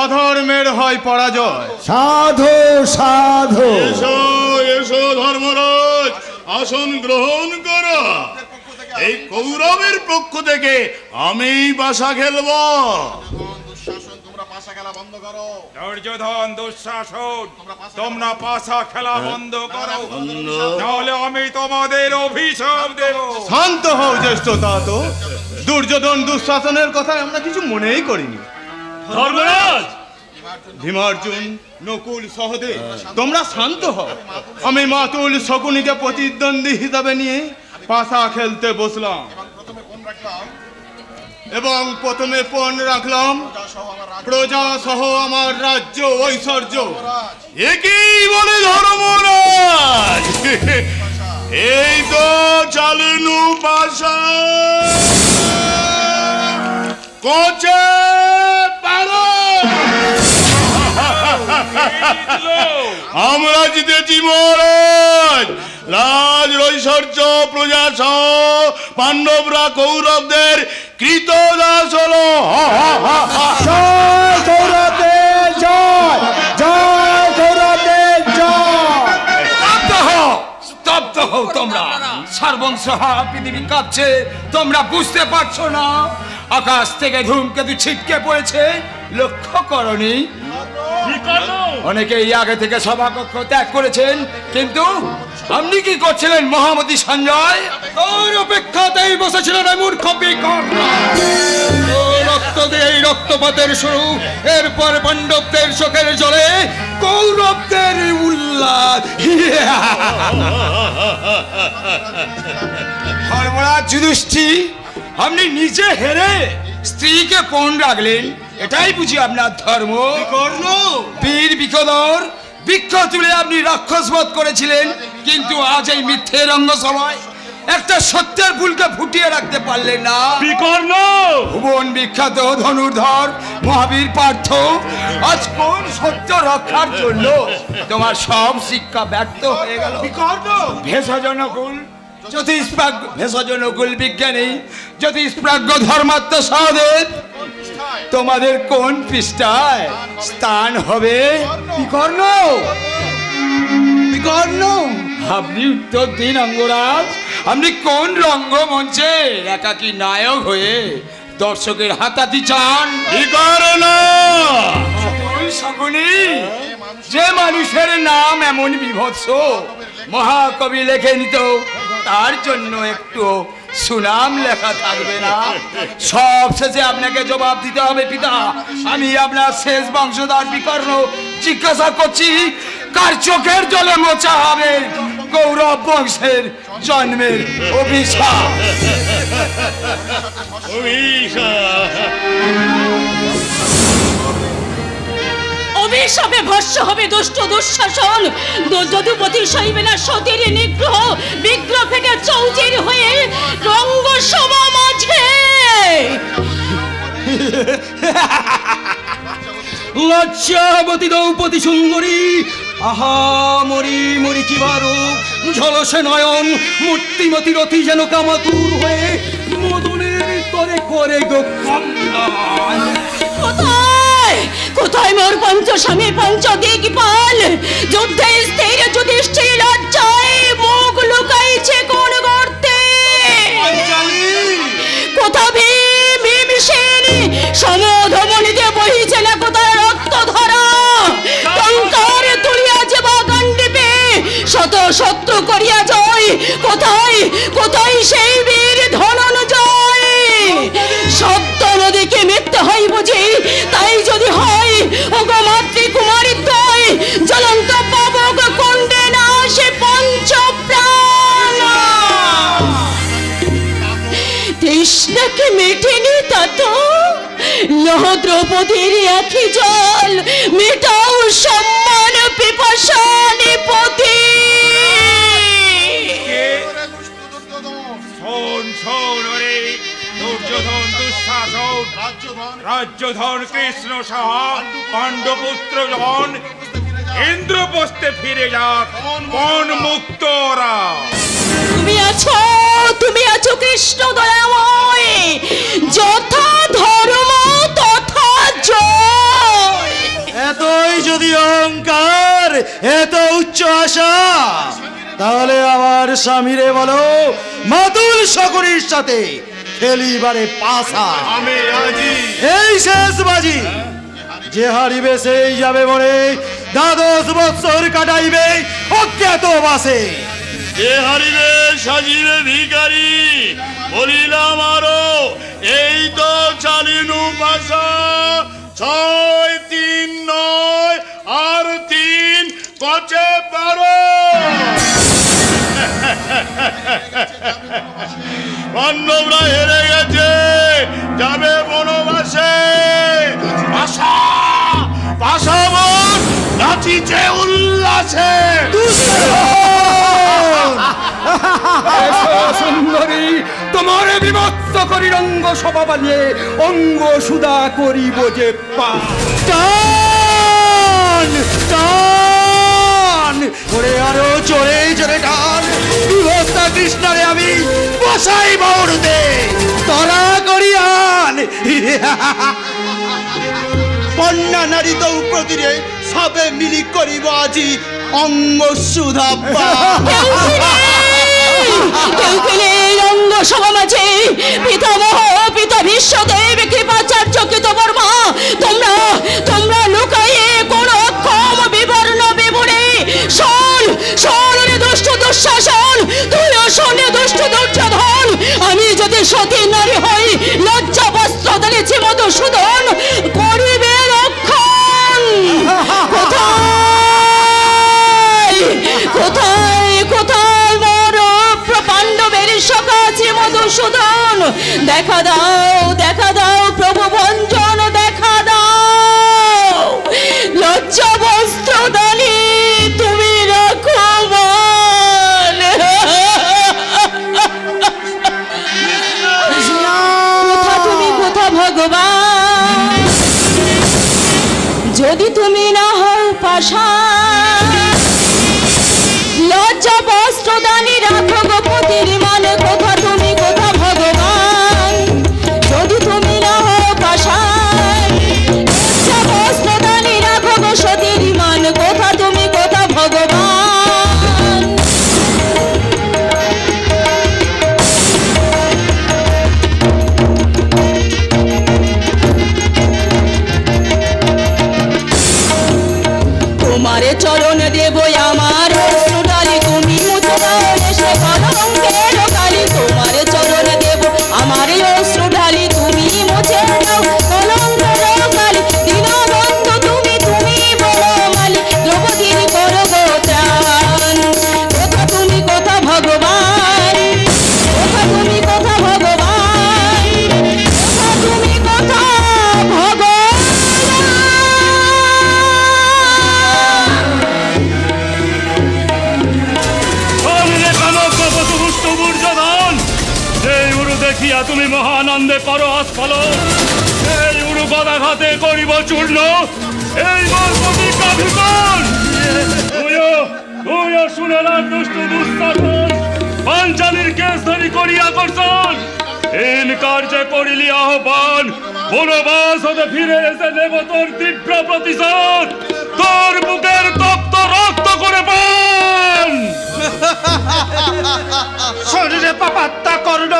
Speaker 2: অধর্মের হয় পরাজয়।
Speaker 6: সাধু সাধু।
Speaker 1: এসো এসো ধর্মরাজ, আসন গ্রহণ করো। এই কৌরবের পক্ষ থেকে আমি পাশা খেলবো।
Speaker 7: দুর্যোধন দুঃশাসন, তোমরা পাশা খেলা বন্ধ করো, নাহলে আমি তোমাদের অভিশাপ দেব।
Speaker 2: শান্ত হও জ্যেষ্ঠ তাত, দুর্যোধন দুঃশাসনের কথা আমরা কিছু মনেই করিনি।
Speaker 1: ধর্মরাজ,
Speaker 2: ভীমার্জুন, নকুল, সহদেব, তোমরা শান্ত হও। আমি মাতুল শকুনিকে প্রতিদ্বন্দ্বী হিসাবে নিয়ে পাশা খেলতে বসলাম এবং প্রথমে পণ রাখলাম প্রজা সহ আমার রাজ্য ঐশ্বর্য।
Speaker 1: একই বলে ধর্মরাজ, এই তো চালনু পাশা কোচে পারো। আমরা জিতেছি মহারাজ। রাজ ঐশ্বর্য প্রজা সহ পাণ্ডবরা কৌরবদের কৃতদাস হলো।
Speaker 6: জয় কৌরবদের জয়, জয় কৌরব।
Speaker 3: হও তোমরা। সর্বংসহা পৃথিবী কাঁপছে, তোমরা বুঝতে পারছো না? আকাশ থেকে ধূমকেতু ছিটকে পড়েছে, লক্ষ্য করনি? অনেকেই আগে থেকে সভাকক্ষ ত্যাগ করেছেন, কিন্তু আপনি কি করছিলেন মহামতি সঞ্জয়? তোর অপেক্ষাতেই বসেছিলেন মূর্খ বিকর্ণ। রক্ত দিয়ে এই রক্তপাতের শুরু, এরপর পাণ্ডবদের চোখের জলে কৌরবদের উল্লাস। ধর্মরাজ যুধিষ্ঠির, আপনি নিজে হেরে স্ত্রীকে পণ রাখলেন, এটাই বুঝি আপনার ধর্ম? বীর বিকদর বৃক্ষ তুলে আপনি রাক্ষস বধ করেছিলেন, কিন্তু আজ এই মিথ্যে রঙ্গসভায় একটা সত্যের ফুলকে ফুটিয়ে রাখতে পারলেন না। বিকর্ণ, ভুবন বিখ্যাত ধনুর্ধর মহাবীর পার্থ, আজ কোন সত্য রক্ষার জন্য তোমার সব শিক্ষা ব্যর্থ হয়ে গেল? বিকর্ণ, ভেষজনকুল ভেষজনকুল বিজ্ঞানী জ্যোতিষ্প্রাজ্ঞ ধর্মাত্ম সহদেব, তোমাদের কোন পৃষ্ঠায় স্থান হবে? বিকর্ণ, বিকর্ণ, আপনি উত্তর দিন অঙ্গরাজ। আপনি কোন রঙ্গমঞ্চে একাকী নায়ক হয়ে দর্শকের হাতাতি চান? বিকর্ণ, শকুনি, যে মানুষের নাম এমন বিভৎস মহাকবি লেখে নিত, তার জন্য একটু সুনাম লেখা থাকবে না? সব শেষে আপনাকে জবাব দিতে হবে পিতা। আমি আপনার শেষ বংশধর বিকর্ণ জিজ্ঞাসা করছি, কার চোখের জলে মোচা হবে গৌরব বংশের জন্মের অভিশাপ?
Speaker 4: অভিশাপে ভস্য হবে দুষ্ট দুঃশাসন, যদুপতি সইবে না সতীর নিগ্রহ, বিগ্রহ ফেটে চৌচির হয়ে রঙ্গসভা মাঝে।
Speaker 3: লজ্জাবতী দ্রৌপদী সুন্দরী, আহা মরি মরি কি বারুক, ঝলসে নয়ন মূর্তিমতি রথি যেন কামাতুর হয়ে মদনের তরে করে গো কন্দন।
Speaker 4: কোথায় কোথায় মোর পঞ্চস্বামী পঞ্চদিকপাল, যুদ্ধে স্থির যুধিষ্ঠির লজ্জায় মুখ লুকাইছে কোন গর্তে? কোথা ভীমসেন সমধমনিতে বহিছে না কোথায় রক্ত ধরা? টঙ্কার তুলিয়াছে বা কাণ্ডিপে শত শত্রু করিয়া জয়, কোথায় কোথায় সেই বীর ধনঞ্জয়? সত্য নদীকে মিথ্যে হয় বুঝি, তাই যদি হয় ওগো মাতৃকুমারী দ্বয়, জ্বলন্ত পাবক কুণ্ডে না সে পঞ্চ প্রাণ। তৃষ্ণাকে মেটেনি তত লহ দ্রৌপদীর একই জল, মেটাও সম্মান পিপাসা নিপতি।
Speaker 7: শোন শোন রে দুর্যোধন দুঃশাসন, রাজ্যধন কৃষ্ণ সাহা, পাণ্ডপুত্র জন ইন্দ্রপ্রস্থে ফিরে যাক বন মুক্ত ওরা।
Speaker 4: তুমি আছো কৃষ্ণ দয়াময়, যথা ধর্ম তথা জয়।
Speaker 2: এতই যদি অহংকার, এত উচ্চ আশা, তাহলে আমার স্বামীরে বলো মাতুল শকুনির সাথে খেলিবারে পাশা।
Speaker 7: আমি রাজি।
Speaker 2: এই শেষ বাজি, যে হারিবে সেই যাবে বলে দ্বাদশ বৎসর কাটাইবে অজ্ঞাতবাসে।
Speaker 1: যে হারিবে সাজিবে ভিখারি, বলিলাম আরো এই তো চালিনু পাশা। 6 3 9 আর 3 কচে 12। পাণ্ডবরা হেরে গেছে, যাবে বনবাসে। পাশা পাশা বন নাচিছে উল্লাসে।
Speaker 3: সুন্দরী, তোমার বিভক্ত করি রঙ্গ সভা বানিয়ে অঙ্গ সুদা করিব যে
Speaker 2: টান টান ওরে আরো চড়ে চড়ে টান, বিভস্তা কৃষ্ণরে আমি বসাই বড়তে তরা করিয়ান। কন্যা নারী দ্রৌপদীরে সবে মিলি করিব আজি অঙ্গ সুধা।
Speaker 4: কেউ কেলে রঙ্গ সভা মাঝে পিতামহ পিতা বিশ্বদেব কৃপাচার্য কৃতবর্মা তোমরা তোমরা লুকাইয়ে কোন অক্ষম বিবর্ণ বিবরে শোন শোন রে দুষ্ট দুঃশাসন, তুইও শোন রে দুষ্ট দুর্যোধন। আমি যদি সতী নারী হই লজ্জা বস্ত্র দিয়েছি মধুসূদন করিবে রক্ষণ। কোথায় কোথায় কোথায় মোর পাণ্ডবের সখা আছে মধুসূদন? দেখা দাও প্রভু ভঞ্জন দেখা দাও। লজ্জা বস্ত্র দানি তুমি রাখো মান। কোথা তুমি কোথা ভগবান? যদি তুমি না হও পাষাণ লজ্জা বস্ত্র দানি রাখো গোপতির মানে। কোথা তুমি কোথা ভগবান? যদি তুমি না হও পাষাণ লজ্জা বস্ত্র দানি রাখো গো সতীর মান। কোথা তুমি কোথা ভগবান? তোমারে চরণ দেব আমার অশ্রুডালি তুমি মুছে দাও সে কলঙ্কের কালি। তোমারে চরণ দেব আমার অশ্রুডালি তুমি মুছে দাও কলঙ্কের কালি। দীনবন্ধু তুমি তুমি বড় মালি দ্রৌপদীর করো গো ত্রাণ। কোথা তুমি কোথা ভগবান? কোথা তুমি কোথা ভগবান? কোথা তুমি কোথা ভগবান?
Speaker 3: দেখিয়া তুমি মহানন্দে করো আস্ফলন, এই উরু গদাঘাতে করিব চূর্ণ, এই মোর প্রতিজ্ঞা ভীষণ। তুইও শুনেলাম দুষ্ট দুঃশাসন, পাঞ্চালীর কেশ ধরি করিয়া করছন। এন কার্যে করিলি আহ্বান, বনবাস হতে ফিরে এসে নেব তোর তীব্র প্রতিশোধ, তোর বুকের তপ্ত রক্ত করে পান।
Speaker 2: শরীরে পাপাত্তা কর্ণ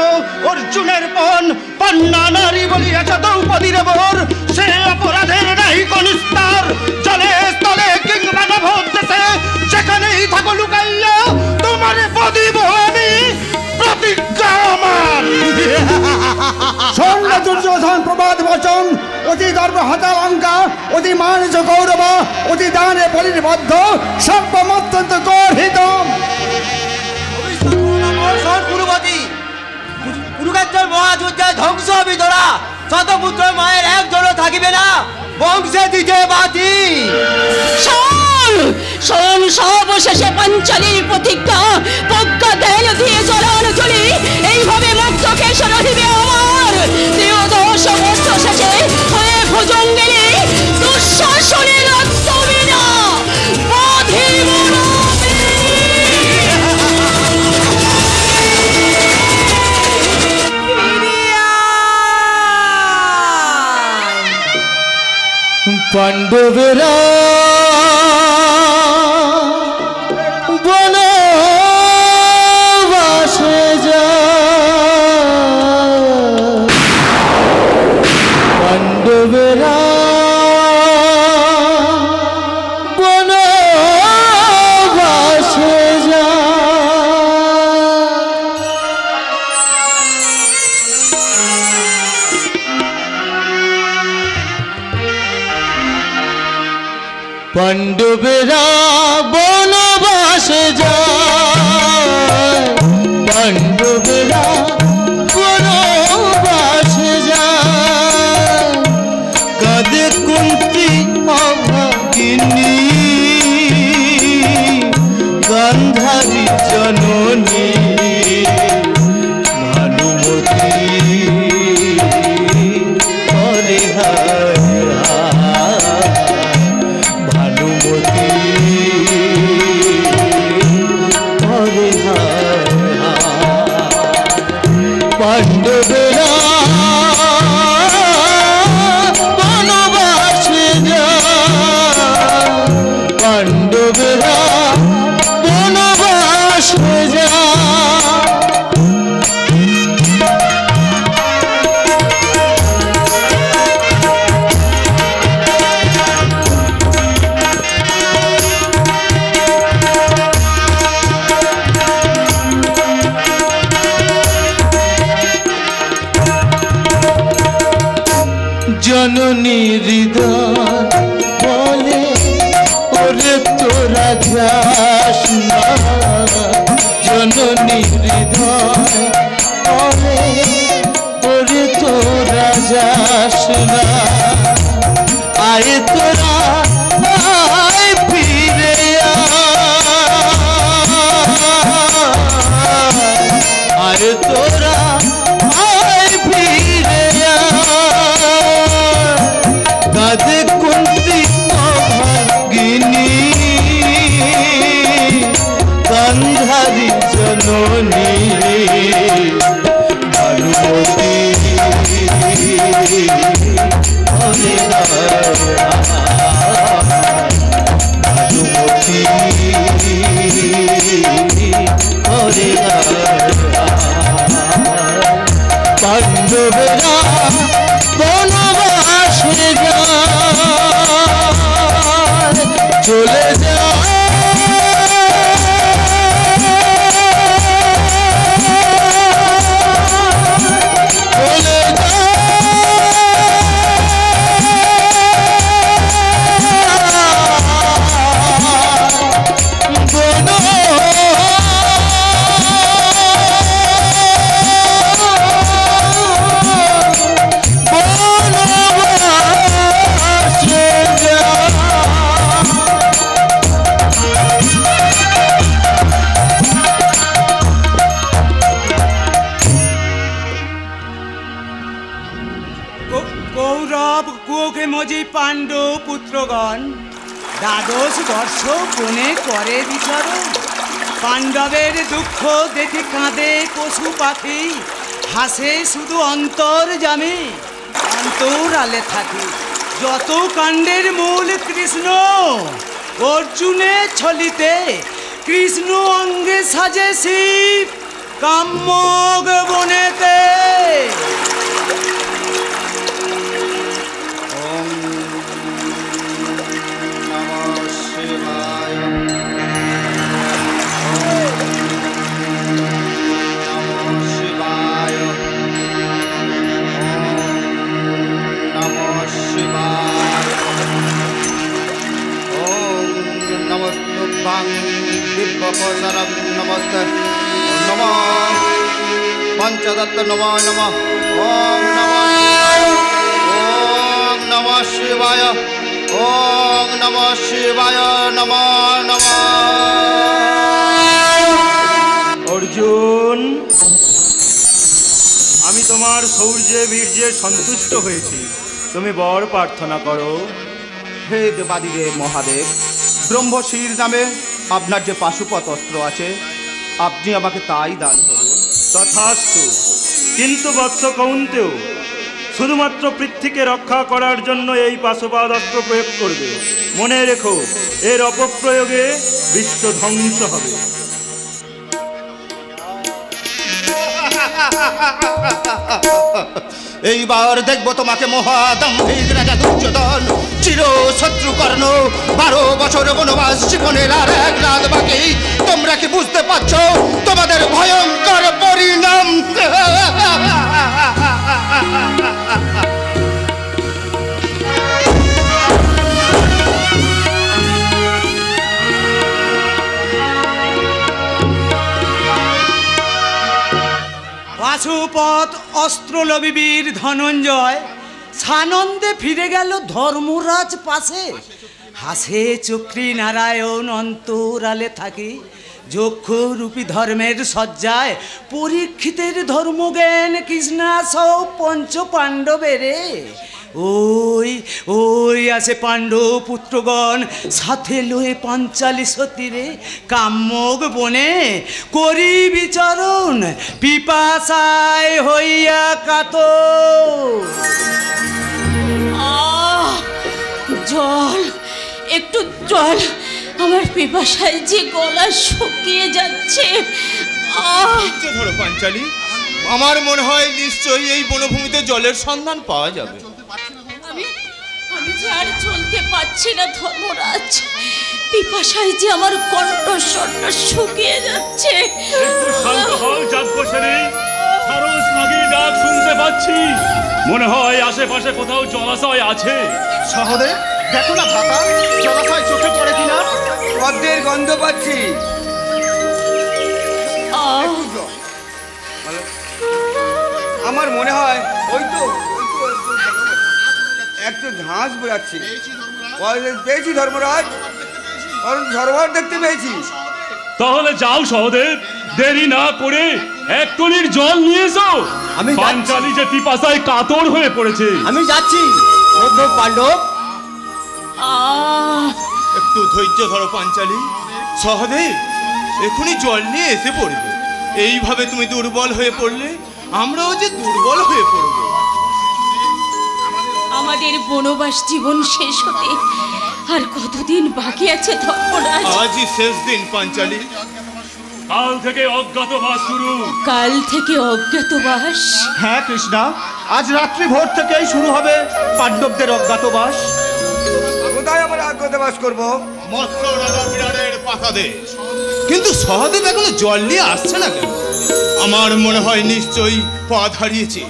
Speaker 2: অর্জুনের পণ পন্না নারী বলিয়াছে দ্রৌপদীর বর। সে অপরাধের নাই কোন স্তর, জলে স্থলে কিংবা নভোদ্দেশে সেখানেই থাকো লুকাইয়া তোমার বদিব আমি প্রতিজ্ঞা আমার।
Speaker 9: শোন দুর্যোধন প্রবাদ বচন, অতি গর্ব হতালঙ্কা, অতি মানস গৌরব, অতি দানে বলির বদ্ধ, সর্বমত্যন্ত গর্হিত।
Speaker 10: কুরুক্ষেত্রের মহাযুদ্ধে ধ্বংস হবে তোরা, শতপুত্র মায়ের একজনও থাকিবে না, বংশে দিতে বাতি।
Speaker 4: শোন শোন সবশেষে পাঞ্চালীর প্রতিজ্ঞা, প্রজ্ঞা দেন দিয়ে জ্বলান জ্বলি, এইভাবে মুক্ত কেশ রহিবে আমার। ত্রয়োদশ বর্ষ শেষে হয়ে ভুজঙ্গিনী দুঃশাসনের রক্ত বিনা বাঁধিব না।
Speaker 8: পাণ্ডবেরা বনবাসে যায়, পাণ্ডবেরা বনবাসে পাণ্ডবেরা বনবাসে যায়, পাণ্ডবেরা বনবাসে যায়। কাঁদে কুন্তি অভাগিনী গান্ধারী জননী ভানুমতী হরে হরে ভানুমতী হরে হরে পাণ্ডবেরা বনবাসে যায়, পাণ্ডবেরা বনবাসে যায়। নির্দয় ওরে ওরে তোরা যাস না আয় তোরা আয় ফিরে আয় তোরা আয় ফিরে কাঁদে কুন্তিত ভাগিনী গান্ধারী জননী ভানুমতী ভানুমতী পাণ্ডবেরা বনবাসে যায় চলে যায়
Speaker 2: কৌরব কুয়োখেমজি পাণ্ডব পুত্রগণ দ্বাদশ বর্ষ বনে করে বিচরণ। পাণ্ডবের দুঃখ দেখে কাঁদে পশু পাখি, হাসে শুধু অন্তর্যামী। অন্তরালে থাকে যত কাণ্ডের মূল কৃষ্ণ, অর্জুনে ছলিতে কৃষ্ণ অঙ্গে সাজে শিব কাম্যগ বনেতে।
Speaker 6: नमस्ते नमः पंचदत्त नमो नमः ओम नमः शिवाय ओम नमः शिवाय नमः नमः।
Speaker 2: অর্জুন, আমি তোমার শৌর্যে বীর্যে সন্তুষ্ট হয়েছি, তুমি বর প্রার্থনা করো।
Speaker 6: হে দেবাদিদেব মহাদেব, ব্রহ্মশির নামে আপনার যে পাশুপত অস্ত্র আছে, আপনি আমাকে তাই দান করুন।
Speaker 2: তথাস্তু। কিন্তু বৎস কৌন্তেয়, শুধুমাত্র পৃথ্বীকে রক্ষা করার জন্য এই পাশুপাত অস্ত্র প্রয়োগ করবে। মনে রেখো, এর অপপ্রয়োগে বিশ্ব ধ্বংস হবে।
Speaker 6: এইবার দেখবো তোমাকে মহাদম্ভিক রাজা দুর্যোধন, চির শত্রু কর্ণ, 12 বছর বনবাস জীবনের আর 1 রাত বাকি। তোমরা কি বুঝতে পারছো তোমাদের ভয়ঙ্কর পরিণাম?
Speaker 2: পাশুপত অস্ত্রলোভী বীর ধনঞ্জয় সানন্দে ফিরে গেল ধর্মরাজ পাশে। হাসে চক্রী নারায়ণ অন্তরালে থাকি, যক্ষরূপী ধর্মের সজ্জায় পরীক্ষিতের ধর্মজ্ঞান কৃষ্ণাসহ পঞ্চ পাণ্ডবেরে। ওই ওই আছে পাণ্ডব পুত্রগণ, সাথে লয়ে পাঞ্চালী সতীরে কাম্যগ বনে করি বিচরণ, পিপাসায় হইয়া কাতর।
Speaker 4: জল, একটু জল, আমার পিপাসায় যে গলা শুকিয়ে যাচ্ছে।
Speaker 6: ধরো পাঞ্চালী, আমার মনে হয় নিশ্চয়ই এই বনভূমিতে জলের সন্ধান পাওয়া যাবে।
Speaker 4: আমি যে আর চলতে পারছি না ধর্মরাজ, পিপাসায় যে আমার কণ্ঠস্বরটা শুকিয়ে যাচ্ছে।
Speaker 3: শান্ত হও যাজ্ঞসেনী, সারস মাগির ডাক শুনতে পাচ্ছি। মনে হয় আশেপাশে কোথাও জলাশয় আছে।
Speaker 6: সহদেব, দেখো না ভাতা, জলাশয় চোখে পড়ে কিনা। পদ্মের গন্ধ পাচ্ছি।
Speaker 11: মনে হয় ওই তো একটু ঘাস বোঝাচ্ছি। পেয়েছি ধর্মরাজ, সরোবর দেখতে পেয়েছি।
Speaker 12: তাহলে যাও সহদেব, দেরি না করে এক টনির জল নিয়ে এসো।
Speaker 10: আমি
Speaker 12: পাঞ্চালী যে পিপাসায় কাতর হয়ে পড়েছে।
Speaker 10: আমি যাচ্ছি পাণ্ডব।
Speaker 13: একটু ধৈর্য ধরো পাঞ্চালী। সহদেব এখনই জল নিয়ে এসে পড়বে। এইভাবে তুমি দুর্বল হয়ে পড়লে আমরাও যে দুর্বল হয়ে পড়ব।
Speaker 4: আমাদের বনবাস জীবন শেষ হতে আর কতদিন বাকি আছে ধর্মরাজ?
Speaker 13: আজই শেষ দিন পাঞ্চালী।
Speaker 12: কাল থেকে অজ্ঞাতবাস শুরু।
Speaker 4: কাল থেকে অজ্ঞাতবাস?
Speaker 2: হ্যাঁ কৃষ্ণা, আজ রাত্রি ভোর থেকেই শুরু হবে পাণ্ডবদের অজ্ঞাতবাস।
Speaker 11: কোথায় আমরা অজ্ঞাতবাস করবো?
Speaker 13: মৎস্য রাজা বিরাটের প্রাসাদে। কিন্তু সহদেব এখনো জল নিয়ে আসছে না কেন? আমার মনে হয় নিশ্চয়ই পথ হারিয়েছে।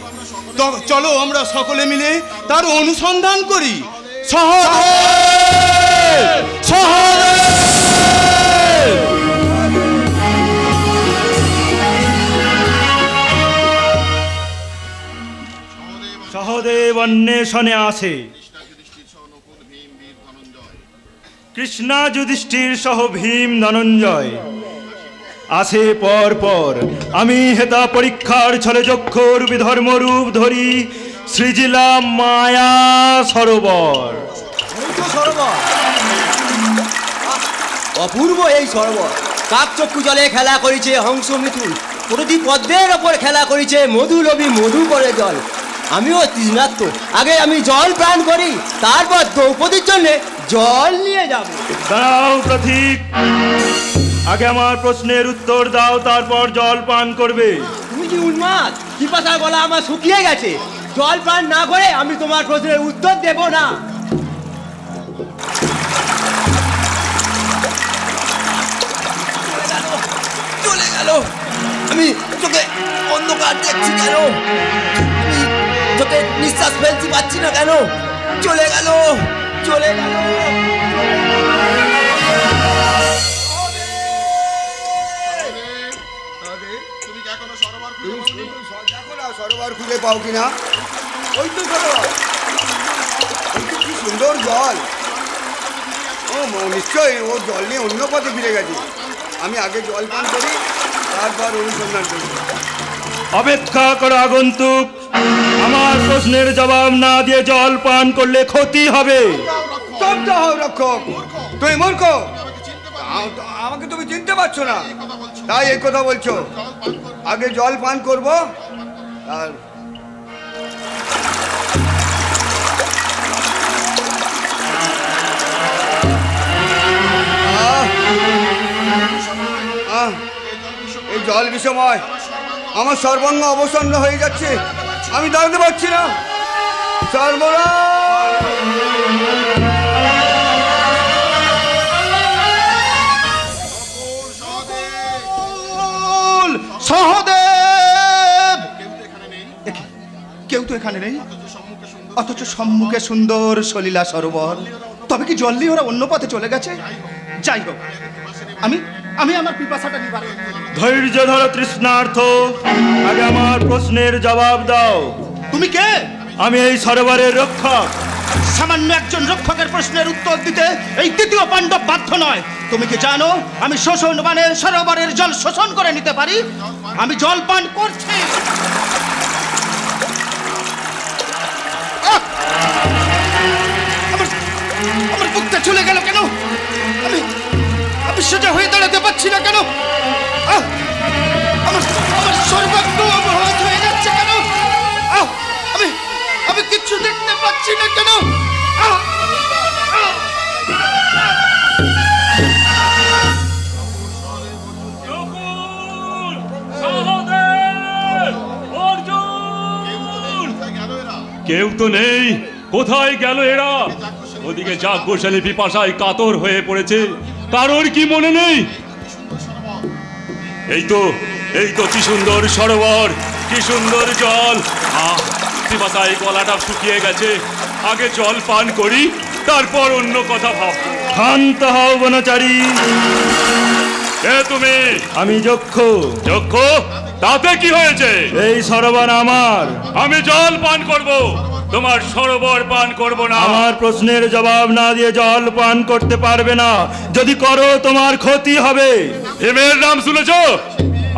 Speaker 13: তো চলো আমরা সকলে মিলে তার অনুসন্ধান করি। সহদেব! সহদেব!
Speaker 2: সহদেব অন্বেষণে আসে। কৃষ্ণা যুধিষ্ঠির সহ ভীম ধনঞ্জয় আসে পর পর। আমি হেতা পরীক্ষার ছলে যক্ষর বিধর্মরূপ ধরি সৃজিলাম মায়া সরোবর।
Speaker 10: অপূর্ব এই সরোবর। কাকচক্ষু জলে খেলা করেছে হংস মিথুন, প্রতি পদ্মের ওপর খেলা করেছে মধু লোভী মধু করে জল। আমিও তৃষ্ণার্ত, আগে আমি জল পান করি, তারপর দ্রৌপদীর জন্য জল নিয়ে যাব।
Speaker 2: দাঁড়াও প্রতীক, আগে আমার প্রশ্নের উত্তর দাও, তারপর জল পান করবে।
Speaker 10: তুমি কি উন্মাদ? পিপাসার গলা আমার শুকিয়ে গেছে। জল পান না করে আমি তোমার প্রশ্নের উত্তর দেব না। চলে গেল। আমি চোখে অন্ধকার দেখছি কেন? আমি চোখে নিঃশ্বাস ফেলতে পারছি না কেন? চলে গেল, চলে গেল।
Speaker 11: সরোবর খুঁজে পাও কিনা? ওই তো সরোবর, কি সুন্দর জল। ও নিশ্চয়ই ও জল নিয়ে অন্য পথে ফিরে গেছে। আমি আগে জল পান করি, তারপর অনুসন্ধান করি।
Speaker 2: অপেক্ষা করো আগন্তুক, আমার প্রশ্নের জবাব না দিয়ে জল পান করলে ক্ষতি হবে।
Speaker 11: স্তব্ধ হও রক্ষক, তুমি মূর্খ। আমাকে তুমি চিনতে পারছো না, তাই এই কথা বলছো। আগে জল পান করবো আর এই জল বিষময়, আমার সর্বাঙ্গ অবসন্ন হয়ে যাচ্ছে, আমি দাঁড়াতে পারছি না।
Speaker 2: সহদেব! কেউ তো এখানে নেই, অথচ সম্মুখে সুন্দর সলিলা সরোবর। তবে কি জল নিয়ে ওরা অন্য পথে চলে গেছে? যাই হোক, আমি আমার পিপাসাটা নিবারণ। ধৈর্য ধরো তৃষ্ণার্থ, আগে আমার প্রশ্নের জবাব দাও। তুমি কে? আমি এই সরোবরের রক্ষক। সামান্য একজন রক্ষকের প্রশ্নের উত্তর দিতে এই তৃতীয় পাণ্ডব বাধ্য নয়। তুমি কি জানো আমি শোষণ মানে সরোবরের জল শোষণ করে নিতে পারি? আমি জল পান করছি। আমার বুকটা চলে গেল কেন? আমি সোজা হয়ে দাঁড়াতে পারছি না কেন? আমার সর্বাঙ্গ অবরোধ হয়ে যাচ্ছে কেন? আমি কিচ্ছু দেখতে পাচ্ছি না কেন?
Speaker 12: কেউ তো নেই, কোথায় গেল এরা? ওদিকে যাজ্ঞশালী পিপাসায় কাতর হয়ে পড়েছে, কারোর কি মনে নেই? এই তো কি সুন্দর সরোবর, কি সুন্দর জল। পিপাসায় গলাটা শুকিয়ে গেছে, আগে জল পান করি, তারপর অন্য কথা ভাব।
Speaker 2: শান্ত হও বনচারী।
Speaker 12: কে তুমি?
Speaker 2: আমি যক্ষ।
Speaker 12: যক্ষ? তাতে কি হয়েছে?
Speaker 14: এই সরোবর আমার।
Speaker 12: আমি জল পান করব, তোমার সরোবর পান করব না।
Speaker 14: আমার প্রশ্নের জবাব না দিয়ে জল পান করতে পারবে না, যদি করো তোমার ক্ষতি হবে।
Speaker 12: ভীমের নাম শুনেছ?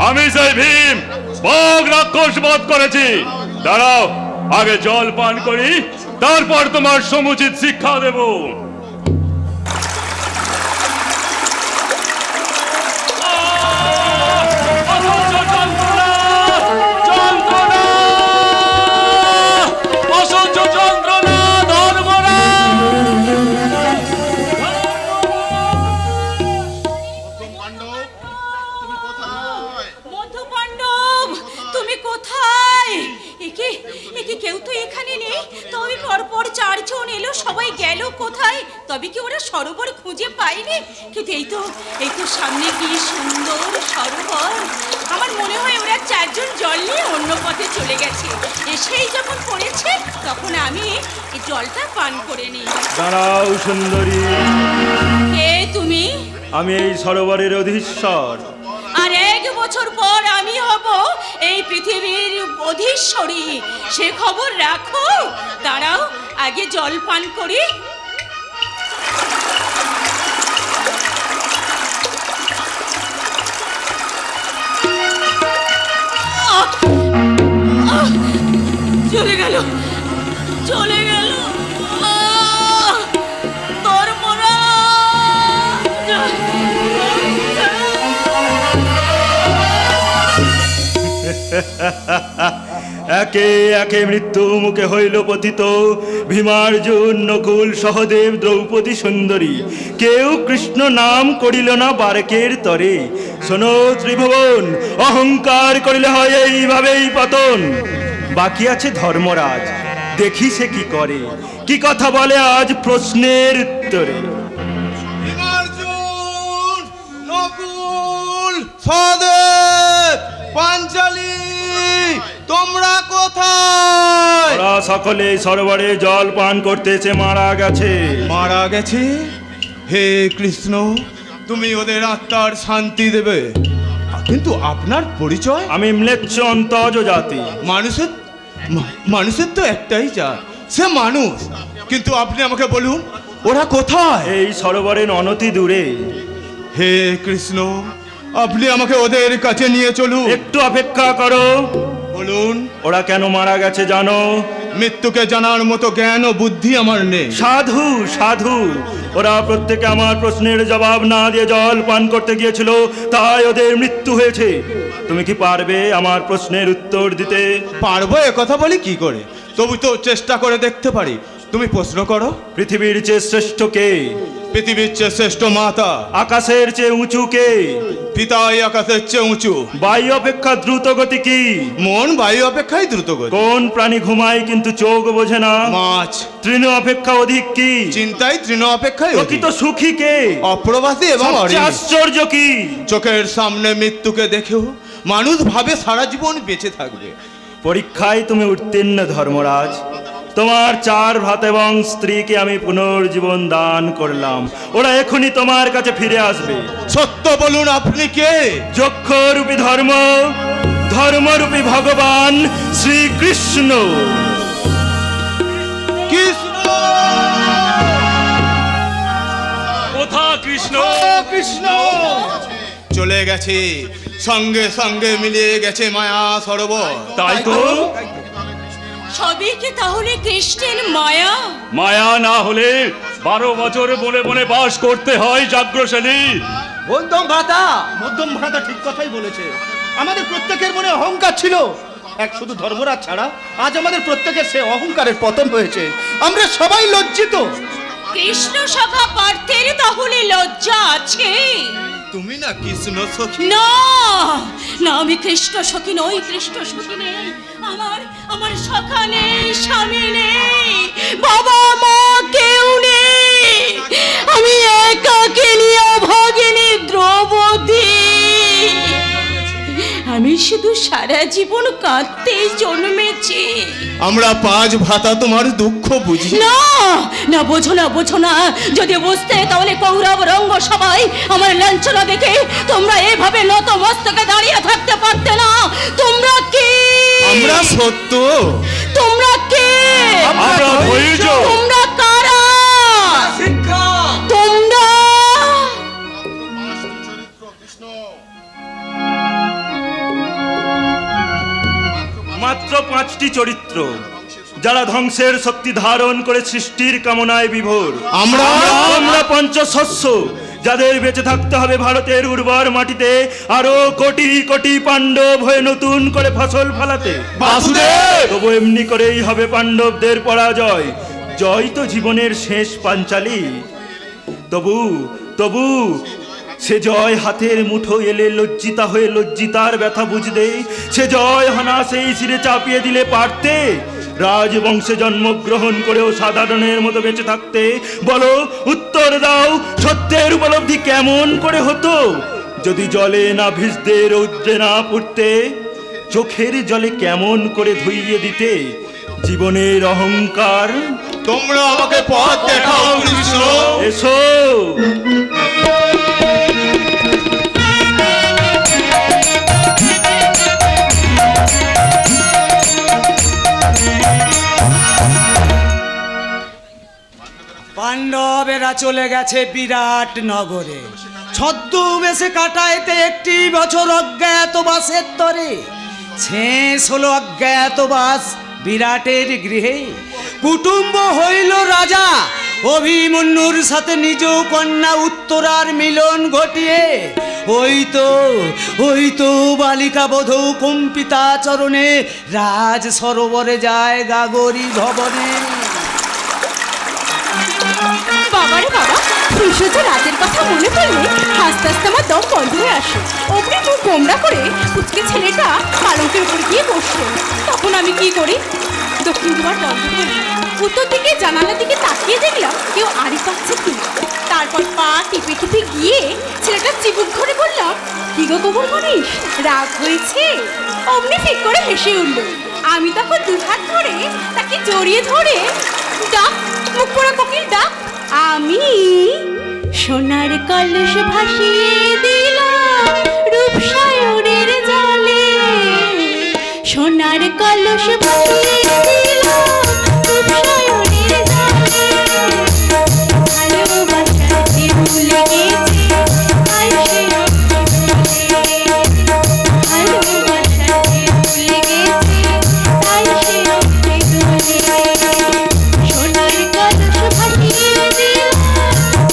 Speaker 12: আমি সেই ভীম, বাঘ রাক্ষস বধ করেছি। দাঁড়াও, আগে জল পান করি, তারপর তোমার সমুচিত শিক্ষা দেব।
Speaker 4: কেউ তো এখানে নেই, তবে পরপর চারজন এলো, সবাই গেল কোথায়? তবে কি ওরা সরোবর খুঁজে পায়নি? কিন্তু এই তো সামনে কি সুন্দর সরোবর। আমার মনে হয় ওরা চারজন জল নিয়ে অন্য পথে চলে গেছে। এসেই যখন পড়েছে তখন আমি এই জলটা পান করে নিই।
Speaker 14: দাঁড়াও সুন্দরী।
Speaker 4: কে তুমি?
Speaker 14: আমি এই সরোবরের অধীশ্বর।
Speaker 4: আর 1 বছর পর আমি হব এই পৃথিবীর অধীশ্বরী, সে খবর রাখো। দাঁড়াও, আগে জল পান করি। চলে গেল, চলে গেল।
Speaker 14: একে একে মৃত্যু মুখে হইল পতিত ভীমার্জুন, নকুল, সহদেব, দ্রৌপদী সুন্দরী। কেউ কৃষ্ণ নাম করিল না বারেকের তরে। শোনো ত্রিভুবন, অহংকার করিলে হয় এইভাবেই পতন। বাকি আছে ধর্মরাজ, দেখি সে কি করে, কি কথা বলে আজ প্রশ্নের উত্তরে।
Speaker 13: ভীমার্জুন, নকুল, সহদেব, পাঞ্চালী, তোমরা কোথায়?
Speaker 14: ওরা সকলে সরোবরে জল পান করতেছে, মারা গেছে।
Speaker 13: মারা গেছে? হে কৃষ্ণ, তুমি ওদের আত্মার শান্তি দেবে। কিন্তু আপনার পরিচয়?
Speaker 14: আমি ম্লেচ্ছ অন্তজ জাতি।
Speaker 13: মানুষের তো একটাই জাত, সে মানুষ। কিন্তু আপনি আমাকে বলুন, ওরা কোথায়?
Speaker 14: এই সরোবরের অনতি দূরে।
Speaker 13: হে কৃষ্ণ, আপনি আমাকে ওদের কাছে নিয়ে চলুন।
Speaker 14: একটু অপেক্ষা করো।
Speaker 13: বলুন,
Speaker 14: ওরা কেন মারা গেছে জানো?
Speaker 13: মৃত্যুকে জানার মতো জ্ঞান ও বুদ্ধি আমার নেই।
Speaker 14: সাধু সাধু, ওরা প্রত্যেকে আমার প্রশ্নের জবাব না দিয়ে জল পান করতে গিয়েছিল, তাই ওদের মৃত্যু হয়েছে। তুমি কি পারবে আমার প্রশ্নের উত্তর দিতে?
Speaker 13: পারবো এ কথা বলি কি করে, তবু তো চেষ্টা করে দেখতে পারি। তুমি প্রশ্ন করো।
Speaker 14: পৃথিবীর চেয়ে শ্রেষ্ঠ কে?
Speaker 13: পৃথিবীর চেয়ে শ্রেষ্ঠ মাতা।
Speaker 14: আকাশের চেয়ে উঁচু কে?
Speaker 13: পিতাই আকাশের চেয়ে উঁচু।
Speaker 14: বায়ু অপেক্ষা দ্রুত গতি কি?
Speaker 13: মন বায়ু অপেক্ষাই দ্রুত গতি।
Speaker 14: কোন প্রাণী ঘুমায় কিন্তু চোখ বোঝে না?
Speaker 13: মাছ।
Speaker 14: তৃণ অপেক্ষা অধিক কি?
Speaker 13: চিন্তায় তৃণ অপেক্ষাই
Speaker 14: প্রকৃত সুখী কে?
Speaker 13: অপ্রবাসী এবং
Speaker 14: আশ্চর্য কি?
Speaker 13: চোখের সামনে মৃত্যুকে দেখেও মানুষ ভাবে সারা জীবন বেঁচে থাকবে।
Speaker 14: পরীক্ষায় তুমি উত্তীর্ণ ধর্মরাজ। তোমার 4 ভ্রাতা এবং স্ত্রীকে আমি পুনর্জীবন দান করলাম। ওরা এখনই তোমার কাছে ফিরে আসবে।
Speaker 13: সত্য বলুন, আপনি কে?
Speaker 14: যক্ষরূপী ধর্ম, ধর্মরূপী ভগবান শ্রীকৃষ্ণ।
Speaker 13: কৃষ্ণ
Speaker 12: কোথা? কৃষ্ণ
Speaker 13: কৃষ্ণ চলে গেছে, সঙ্গে সঙ্গে মিলিয়ে গেছে মায়া সরোবর।
Speaker 12: তাই তো।
Speaker 4: সবই কি তাহলে কৃষ্ণের মায়া?
Speaker 12: মায়া না হলে 12 বছর বনে বনে বাস করতে হয় যাজ্ঞসেনী।
Speaker 6: মধ্যম ভ্রাতা ঠিক কথাই বলেছে। আমাদের প্রত্যেকের মনে অহংকার ছিল, এক শুধু ধর্মরাজ ছাড়া। আজ আমাদের প্রত্যেকের সে অহংকারের পতন হয়েছে। আমরা সবাই লজ্জিত।
Speaker 4: কৃষ্ণ সখা পার্থের তাহলে লজ্জা আছে?
Speaker 13: তুমি না কৃষ্ণ সখী?
Speaker 4: না না, আমি কৃষ্ণ সখী নই, কৃষ্ণ সখী নেই। আমার সখা নেই, স্বামী নেই, বাবা মা কেউ নেই। আমি একাকে নিয়ে ভগিনী দ্রৌপদী। আমি শুধু সারা জীবন কাঁদতেই জন্মেছি।
Speaker 13: আমরা 5 ভ্রাতা তোমার দুঃখ বুঝি
Speaker 4: না। না, বোঝো না। যদি বুঝতে তাহলে কৌরব রঙ্গ সবাই আমার লাঞ্ছনা দেখে তোমরা এভাবে নত মস্তকে দাঁড়িয়ে থাকতে পারতে না।
Speaker 13: আমরা সত্য।
Speaker 4: তোমরা কে?
Speaker 12: আমরা ধৈর্য।
Speaker 4: তোমরা কারা?
Speaker 10: শিক্ষা।
Speaker 4: তোমরা
Speaker 14: মাত্র 5টি চরিত্র যারা ধ্বংসের শক্তি ধারণ করে সৃষ্টির কামনায় বিভোর। আমরা পঞ্চশস্য যাদের বেঁচে থাকতে হবে ভারতের উর্বর মাটিতে আরো কোটি কোটি পাণ্ডব হয়ে নতুন করে ফসল ফলাতে। তবু এমনি করেই হবে পাণ্ডবদের পরাজয়। জয় তো জীবনের শেষ পাঞ্চালী। তবু সে জয় হাতের মুঠো এলে লজ্জিতা হয়ে লজ্জিতার ব্যথা বুঝতে। সে জয় হানা সেই শিরে চাপিয়ে দিলে পারতে রাজবংশে জন্মগ্রহণ করেও সাধারণের মতো বেঁচে থাকতে। বলো, উত্তর দাও, সত্যের উপলব্ধি কেমন করে হতো যদি জলে না ভিজতে রৌদ্রে না পড়তে? চোখের জলে কেমন করে ধুইয়ে দিতে জীবনের অহংকার?
Speaker 13: তোমরা আমাকে পথ দেখাও কৃষ্ণ।
Speaker 14: এসো।
Speaker 15: পাণ্ডবেরা চলে গেছে বিরাট নগরে, ছদ্মবেশে কাটাইতে 1 বছর অজ্ঞাতবাসের তরে। শেষ হলো অজ্ঞাতবাস বিরাটের গৃহে। কুটুম্ব হইল রাজা অভিমন্যুর সাথে নিজ কন্যা উত্তরার মিলন ঘটিয়ে। ওই তো বালিকা বধূ কম্পিতা চরণে রাজ সরোবরে যায় গাগরি ভবনে।
Speaker 4: বাবারে বাবা, ভূষজ রাতের কথা মনে পড়লে হাসতে হাসতে আমার দম বন্ধ হয়ে আসে। ওপরে মুখ গোমড়া করে পুচকে ছেলেটা পালঙ্কের উপর গিয়ে বসলো। তখন আমি কি করি? দক্ষিণ দুয়ার বন্ধ করি, উত্তর দিকে জানালার দিকে তাকিয়ে দেখলাম কেউ আড়ি পাচ্ছে কিনা। তারপর পা টিপে টিপে গিয়ে ছেলেটার চিবুক ধরে বললাম, কি গো গোবর করিস, রাগ হয়েছে? অমনি ফিক করে হেসে উঠল। আমি তখন 2 হাত ধরে তাকে জড়িয়ে ধরে, ডাক, মুখ পোড়া কোকিল ডাক। আমি সোনার কলস ভাসিয়ে দিলাম রূপসায়নের জলে, সোনার কলস ভাসিয়ে দিলাম রূপসায়নের জলে। ভালোবাসার ঢেউ লেগেছে তাই সে ভালোবাসার ঢেউ লেগেছে তাই সে সোনার কলস ভাসিয়ে দিলাম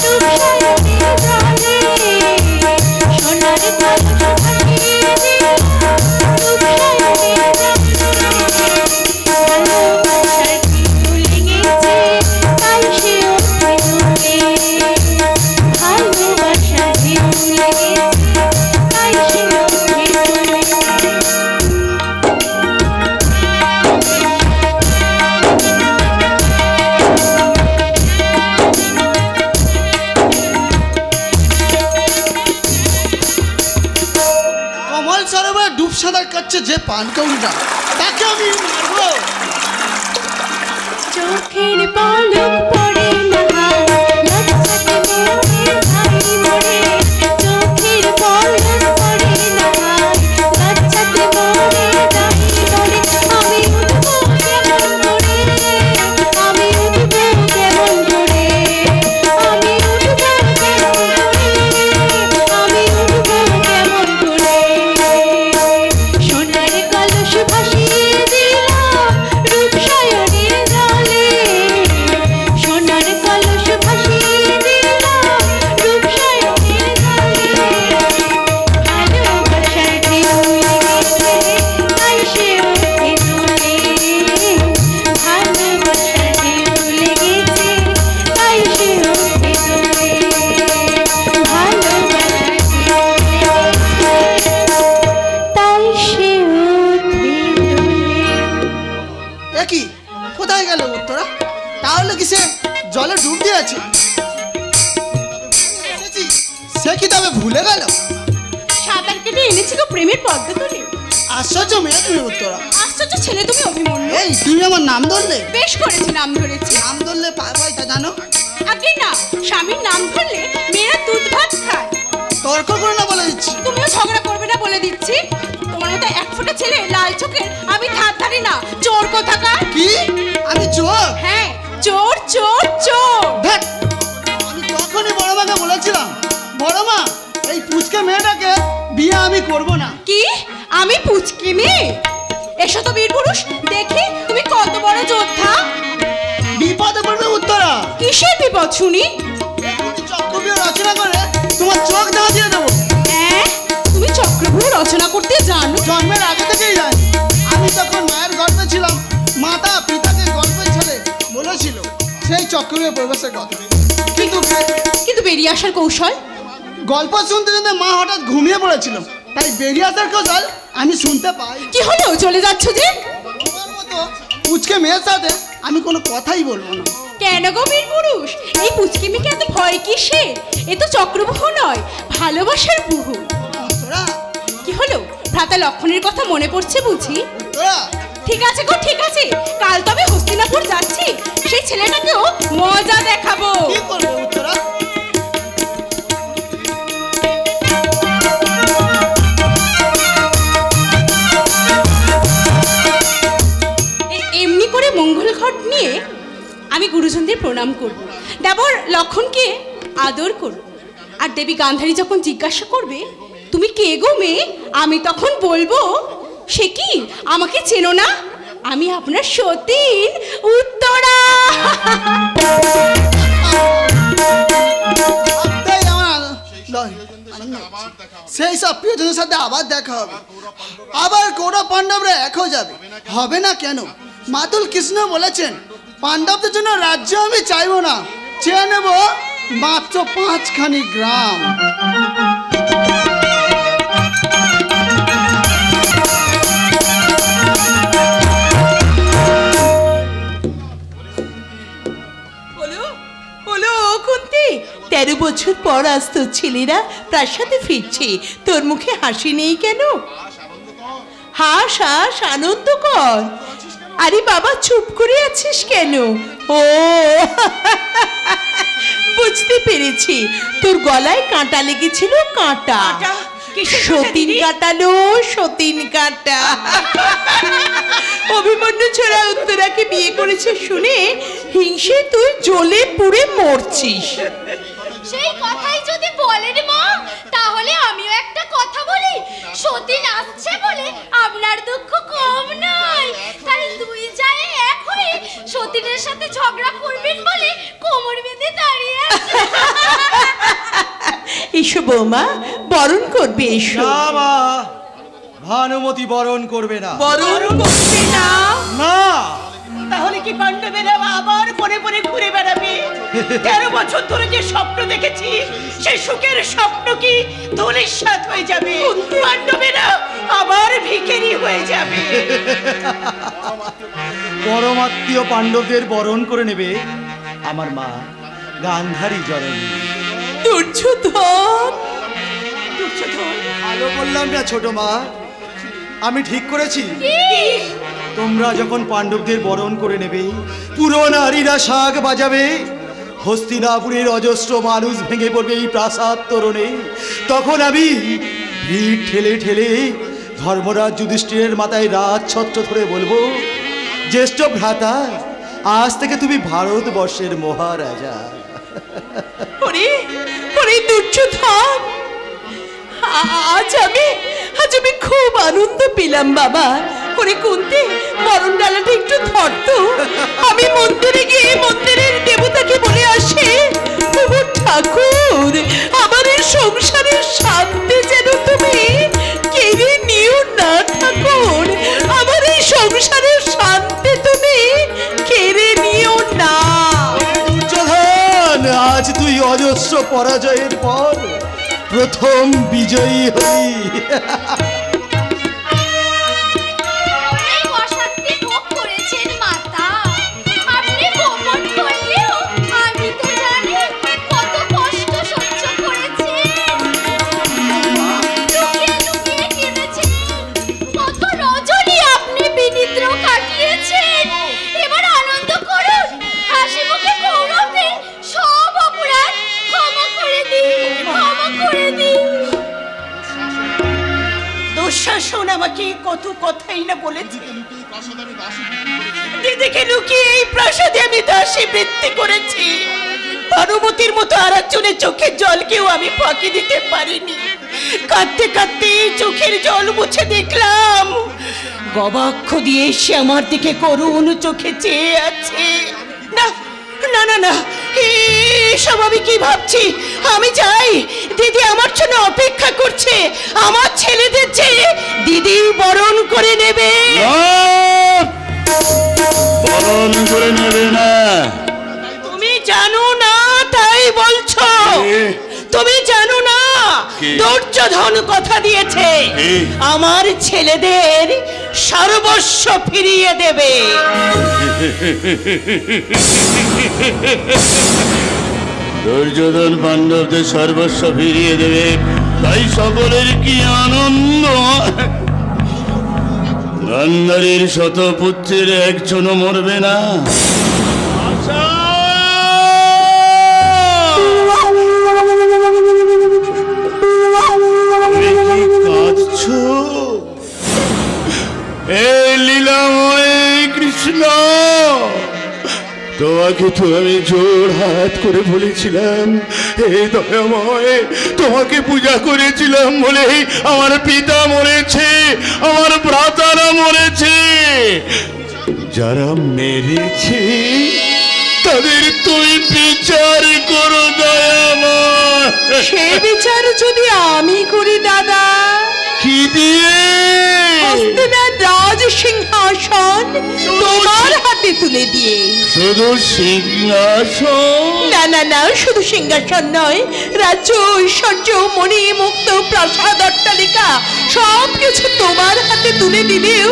Speaker 4: রূপসায়নের জলে, সোনার কলস ভাসিয়ে দিলাম রূপসায়নের জলে। ভালোবাসার ঢেউ লেগেছে তাই সে ভালোবাসার ঢেউ লেগেছে তাই সে
Speaker 8: কমল সরোবরে ডুব সাঁতার কাটছে যে পানকৌড়িটা, তাকে আমি মারবো।
Speaker 4: চোখের পলক পড়ে না লজ্জাতে মরে ভাই মরে, চোখের পলক পড়ে না লজ্জাতে মরে ভাই মরে। আমি উঠবো কেমন করে, আমি উঠবো কেমন করে, আমি উঠবো কেমন করে, আমি উঠবো কেমন করে। সোনার কলস ভাসিয়ে দিলাম রূপসায়নের জলে, সোনার কলস ভাসিয়ে দিলাম রূপসায়নের জলে। ভালোবাসার ঢেউ লেগেছে তাই সে ওঠে দোলে, ভালোবাসার ঢেউ লেগেছে তাই সে ওঠে দোলে, ভালোবাসার ঢেউ লেগেছে তাই সে ওঠে দোলে।
Speaker 8: একই কোথায় গেল উত্তরা? তাহলে কি সে জলে ডুব দিয়েছে? সে কি তবে ভুলে গেল?
Speaker 4: সাঁতার কেটে এনেছি গো প্রেমের পদ্ম তুলে।
Speaker 8: আশ্চর্য মেয়ে তুমি উত্তরা।
Speaker 4: আশ্চর্য ছেলে তুমি অভিমন্যু।
Speaker 8: এই তুমি আমার নাম ধরলে?
Speaker 4: বেশ করেছি, নাম ধরেছি।
Speaker 8: নাম ধরলে পার হয় তা জানো?
Speaker 4: আগে না, স্বামীর নাম ধরলে মেয়েরা দুধ ভাত খায়।
Speaker 8: তর্ক করে না বলে দিচ্ছি।
Speaker 4: তুমিও ঝগড়া করবে না বলে দিচ্ছি। তোমার মতো 1 ফোঁটা ছেলে লাল চোখের আমি ধার ধারি না, চোর কোথাকার।
Speaker 9: কি আমি চোর?
Speaker 4: হ্যাঁ চোর চোর চোর।
Speaker 9: আমি তখনই বড় মাকে বলেছিলাম, বড় মা এই পুচকে মেয়েটাকে বিয়ে আমি করব না।
Speaker 4: কি আমি পুচকে মেয়ে? এসো তো বীর পুরুষ, দেখি তুমি কত বড় যোদ্ধা।
Speaker 9: বিপদে পড়বে উত্তরা।
Speaker 4: কিসের বিপদ শুনি?
Speaker 9: চক্রব্যূহ রচনা করে তোমার চোখ দেওয়া দিয়ে দেবো।
Speaker 4: তুমি চক্রব্যূহ রচনা করতে জানো?
Speaker 9: জন্মের আগে থেকেই জানি। আমি তখন মায়ের গর্ভে ছিলাম, মাতা পিতাকে গর্ভে ছেড়ে বলেছিল সেই চক্রব্যূহে প্রবেশের কথা,
Speaker 4: কিন্তু বেরিয়ে আসার কৌশল?
Speaker 9: গল্প শুনতে শুনতে মা হঠাৎ ঘুমিয়ে পড়েছিল, তাই বেরিয়ে আসার কৌশল আমি শুনতে পাই।
Speaker 4: কি হলো, চলে যাচ্ছ যে?
Speaker 9: তোমার মতো পুচকে মেয়ের সাথে আমি কোনো কথাই বলবো না।
Speaker 4: কেন গো বীর পুরুষ, এই পুচকে মেয়েকে এত ভয় কিসে? এ তো চক্রব্যূহ নয়, ভালোবাসার ব্যূহ। কি হলো, ভ্রাতা লক্ষণের কথা মনে পড়ছে বুঝি? ঠিক আছে গো ঠিক আছে, কাল তবে হস্তিনাপুর যাচ্ছি, সেই ছেলেটাকেও মজা দেখাবো।
Speaker 9: কি করবো উত্তরা?
Speaker 4: এমনি করে মঙ্গল ঘট নিয়ে আমি গুরুজনদের প্রণাম করব, দেবর লক্ষণকে আদর করব, আর দেবী গান্ধারী যখন জিজ্ঞাসা করবে তুমি কে গো মেয়ে, আমি তখন বলবো সে কি আমাকে চেনো না, আমি আপনার সতীন উত্তরা।
Speaker 9: সেই সব প্রিয়জনের সাথে আবার দেখা হবে, আবার কৌরব পাণ্ডবরা এক হয়ে যাবে। হবে না কেন? মাতুল কৃষ্ণ বলেছেন পাণ্ডবদের জন্য রাজ্য আমি চাইবো না, চেয়ে নেব মাত্র 5খানি গ্রাম।
Speaker 16: বলো কুন্তি, 13 বছর পর আজ তোর ছেলেরা প্রাসাদে ফিরছে, তোর মুখে হাসি নেই কেন? হাস হাস, আনন্দ কর। আরে বাবা চুপ করে আছিস কেন? ও বুঝতে পেরেছি, তোর গলায় কাঁটা লেগেছিল, কাঁটা। সতীন কাটালো, সতীন কাটা। অভিমন্যু ছোড়া উত্তরাকে বিয়ে করেছে শুনে হিংসে তুই জ্বলে পুড়ে মরছিস।
Speaker 5: সেই কথাই যদি বলেন মা, তাহলে আমিও একটা কথা বলি। সতীন আসছে বলে আপনার দুঃখ কম নয়, তার দুই যায় এক হয়ে সতীনের সাথে ঝগড়া করবেন বলে কোমর বেঁধে দাঁড়িয়ে আছে।
Speaker 16: এসো বৌমা, বরণ করবে। এসো।
Speaker 2: না মা, ভানুমতি বরণ করবে না।
Speaker 16: বরণ করবে না?
Speaker 2: না।
Speaker 16: তাহলে কি পাণ্ডবেরা আবার পরে পরে ঘুরে বেড়াবে? 13 বছর ধরে যে স্বপ্ন দেখেছি, সেই সুখের স্বপ্ন কি ধূলিসাৎ হয়ে যাবে? পাণ্ডবেরা আবার ভিখারি হয়ে যাবে।
Speaker 2: পরমাত্মীয় পাণ্ডবদের বরণ করে নেবে আমার মা গান্ধারী জননী।
Speaker 16: দুর্যোধন,
Speaker 2: ভালো বললাম না ছোট মা? আমি ঠিক করেছি, তোমরা যখন পাণ্ডবদের বরণ করে নেবে, পুরো নারীরা শাঁখ বাজাবে, হস্তিনাপুরের অজস্র মানুষ ভেঙে পড়বে এই প্রাসাদ তোরণে, তখন আমি ভিড় ঠেলে ঠেলে ধর্মরাজ যুধিষ্ঠিরের মাথায় রাজ ছত্র ধরে বলবো, জ্যেষ্ঠ ভ্রাতা, আজ থেকে তুমি ভারতবর্ষের মহারাজা।
Speaker 16: ওরে ওরে দুর্যোধন, আজ আমি খুব আনন্দ পেলাম বাবা। ওরে কুন্তি, মরণ ডালাটা একটু ধরতো, আমি মন্দিরে গিয়ে মন্দিরের দেবতাকে বলে আসি, ঠাকুর আমার এই সংসারের শান্তি যেন তুমি কেড়ে নিও না। ঠাকুর, আমার এই সংসারের শান্তি তুমি কেড়ে নিও না।
Speaker 2: দুর্যোধন, আজ তুই অজস্র পরাজয়ের পর প্রথম বিজয়ী হই।
Speaker 4: দুঃশাসন আমাকে কত কথাই না বলেছে। দিদিকে লুকিয়ে এই প্রাসাদে আমি দাসী বৃত্তি করেছি। ভানুমতির মতো আর একজনের চোখের জলকেও আমি ফাঁকি দিতে পারিনি। কাঁদতে কাঁদতে চোখের জল মুছে দেখলাম গবাক্ষ দিয়ে সে আমার দিকে করুণ চোখে চেয়ে আছে। না না না না, এসব আমি কি ভাবছি? আমি চাই দিদি আমার জন্য অপেক্ষা করছে। আমার ছেলেদের চেয়ে দিদি বরণ করে নেবে।
Speaker 1: বরণ করে নেবে না?
Speaker 4: তুমি জানো না তাই বলছো? তুমি জানো না দুর্যোধন কথা দিয়েছে আমার ছেলেদের সর্বস্ব ফিরিয়ে দেবে।
Speaker 1: দুর্যোধন পাণ্ডবদের সর্বস্ব ফিরিয়ে দেবে, তাই সকলের কি আনন্দ! গান্ধারীর শতপুত্রের একজনও মরবে না। কৃষ্ণ, তোমাকে তো আমি জোর হাত করে বলেছিলাম, হে দয়াময়, তোমাকে পূজা করেছিলাম বলেই আমার পিতা মরেছে, আমার ভ্রাতারা মরেছে। যারা মেরেছে তাদের তুমি বিচার করো দয়াময়।
Speaker 16: সে বিচার যদি আমি করি দাদা,
Speaker 1: কি দিয়ে?
Speaker 16: রাজ সিংহাসন তোমার হাতে তুলে দিয়ে।
Speaker 1: শুধু সিংহাসন?
Speaker 16: না না না, শুধু সিংহাসন নয়, রাজ্য, ঐশ্বর্য, মণি, মুক্ত, প্রাসাদ, অট্টালিকা সব কিছু তোমার হাতে তুলে দিলেও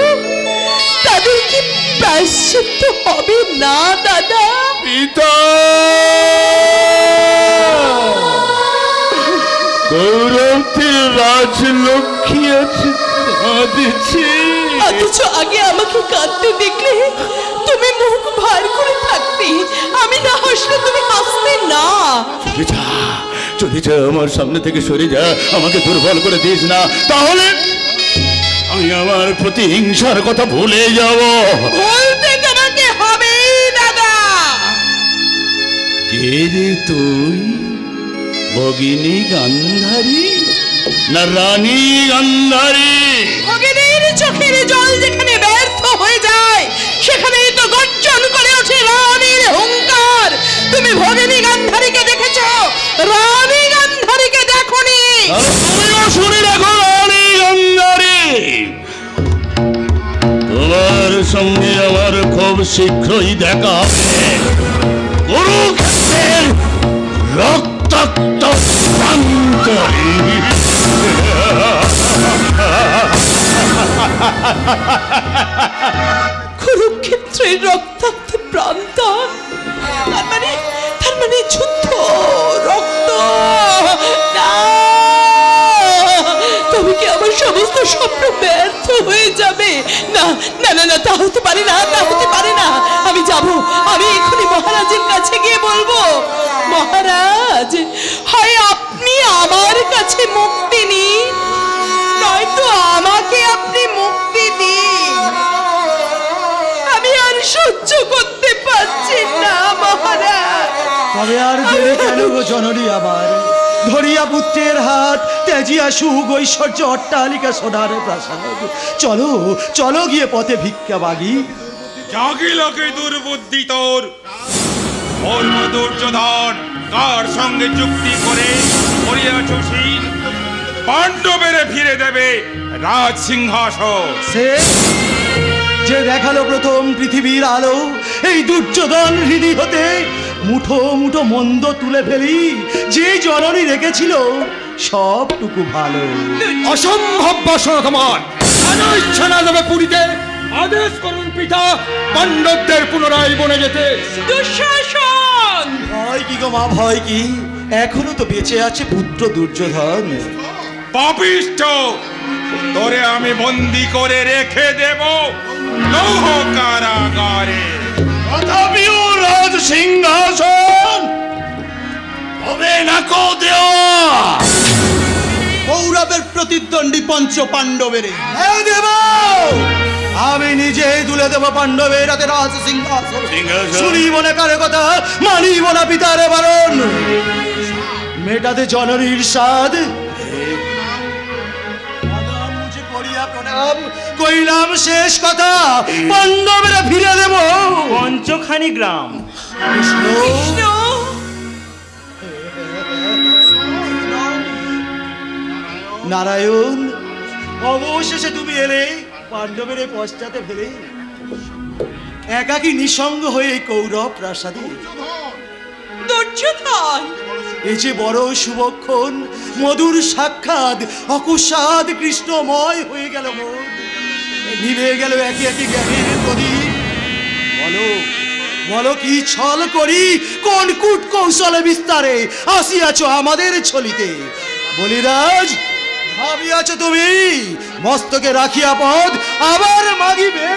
Speaker 16: তাদের কি প্রায়শ্চিত্ত হবে না দাদা?
Speaker 1: পিতা, গৌরবের রাজলক্ষ্মী আছে কাঁদছে,
Speaker 16: অথচ আগে আমাকে কাঁদতে দেখলে তুমি মুখ ভার করে থাকতে, আমি না হাসলে তুমি হাসতে না।
Speaker 1: চলে যা, চলে যা, আমার সামনে থেকে সরে যা, আমাকে দুর্বল করে দিস না, তাহলে আমি আমার প্রতিহিংসার কথা ভুলে যাব।
Speaker 16: বলতে তোমাকে হবে দাদা।
Speaker 1: কে রে তুই? ভগিনী গান্ধারী না রানী গান্ধারী?
Speaker 16: ভগিনীর চোখের জল যেখানে ব্যর্থ হয়ে যায় সেখানেই তো গর্জন করে ওঠে রানীর হুঙ্কার। তুমি ভগিনী গান্ধারীকে দেখেছো, রানী গান্ধারীকে দেখোনি।
Speaker 1: তুমিও শুনে রাখো রানী গান্ধারী, তোমার সঙ্গে আমার খুব শীঘ্রই দেখা হবে কুরুক্ষেত্রের রক্তাক্ত প্রান্তরে।
Speaker 16: কুরুক্ষেত্রের রক্তাক্ত প্রান্ত, তার মানে যুদ্ধ, রক্ত। না, তবে কি আমার সমস্ত স্বপ্ন ব্যর্থ হয়ে যাবে? না না না না, তা হতে পারে না, তা হতে পারে না। আমি যাব, আমি এখনই মহারাজের কাছে গিয়ে বলবো, মহারাজ, হয় আপনি আমার কাছে মুক্তি নিন, নয়তো আমাকে আপনি মুক্তি দিন। আমি আর সহ্য করতে পারছি না মহারাজ।
Speaker 2: তবে আর দেরি কেন গো জননী আমার? ধরিয়া পুত্রের হাত, তেজিয়া সুখ, ঐশ্বর্য, অট্টালিকা, সোনার প্রাসাদ। চলো চলো গিয়ে পথে ভিক্ষা মাগি।
Speaker 7: জাগিল কি দুর্বুদ্ধি তোর? অন্য দুর্যোধন কার সঙ্গে চুক্তি করে করিয়াছ শীল? পাণ্ডবের ফিরে দেবে রাজ সিংহাসন।
Speaker 2: সে যে দেখালো প্রথম পৃথিবীর আলো, এই দুর্যোধন হৃদয় হতে মুঠো মুঠো মন্দ তুলে ফেলি, যে জননী রেখেছিল সবটুকু ভালো।
Speaker 3: অসম্ভব বাসনা তোমার। কেন ইচ্ছা না যাবে পুরীতে? আদেশ করুন পিতা, পাণ্ডবদের পুনরায় বনে যেতে।
Speaker 16: দুঃশাসন!
Speaker 2: ভয় কি গো মা, ভয় কি? এখনো তো বেঁচে আছে পুত্র দুর্যোধন।
Speaker 7: পাপিষ্ঠ, তোরে আমি বন্দি করে রেখে দেব লৌহ কারাগারে।
Speaker 1: তথাপিও রাজ সিংহাসন হবে না কো দেওয়া।
Speaker 6: কৌরবের প্রতিদ্বন্দ্বী পঞ্চ পাণ্ডবের।
Speaker 2: দেব, আমি নিজে তুলে দেব পাণ্ডবের হাতে রাজ সিংহাসন। শুনিব না কারো কথা, মানিব না পিতার বারণ, মেটাতে জননীর স্বাদ। কইলাম শেষ কথা, পাণ্ডবেরা ফিরে দেব
Speaker 14: পঞ্চখানি গ্রাম।
Speaker 16: কৃষ্ণ
Speaker 2: নারায়ণ, অবশেষে তুমি এলে পাণ্ডবের পশ্চাতে ফেলে, একাকী নিঃসঙ্গ হয়ে এই কৌরব প্রাসাদে।
Speaker 16: দুর্যোধন,
Speaker 2: এই যে বড় শুভক্ষণ, মধুর সাক্ষাৎ, অকুসাদ কৃষ্ণময় হয়ে গেল মন, নিভে গেল একে একে জ্ঞানের প্রদীপ। বলো বলো কি ছল করি, কোন কূট কৌশলে বিস্তারে আসিয়াছ আমাদের ছলিতে? বলিরাজ, ভাবিয়াছ তুমি মস্তকে রাখিয়া পদ আবার মাগিবে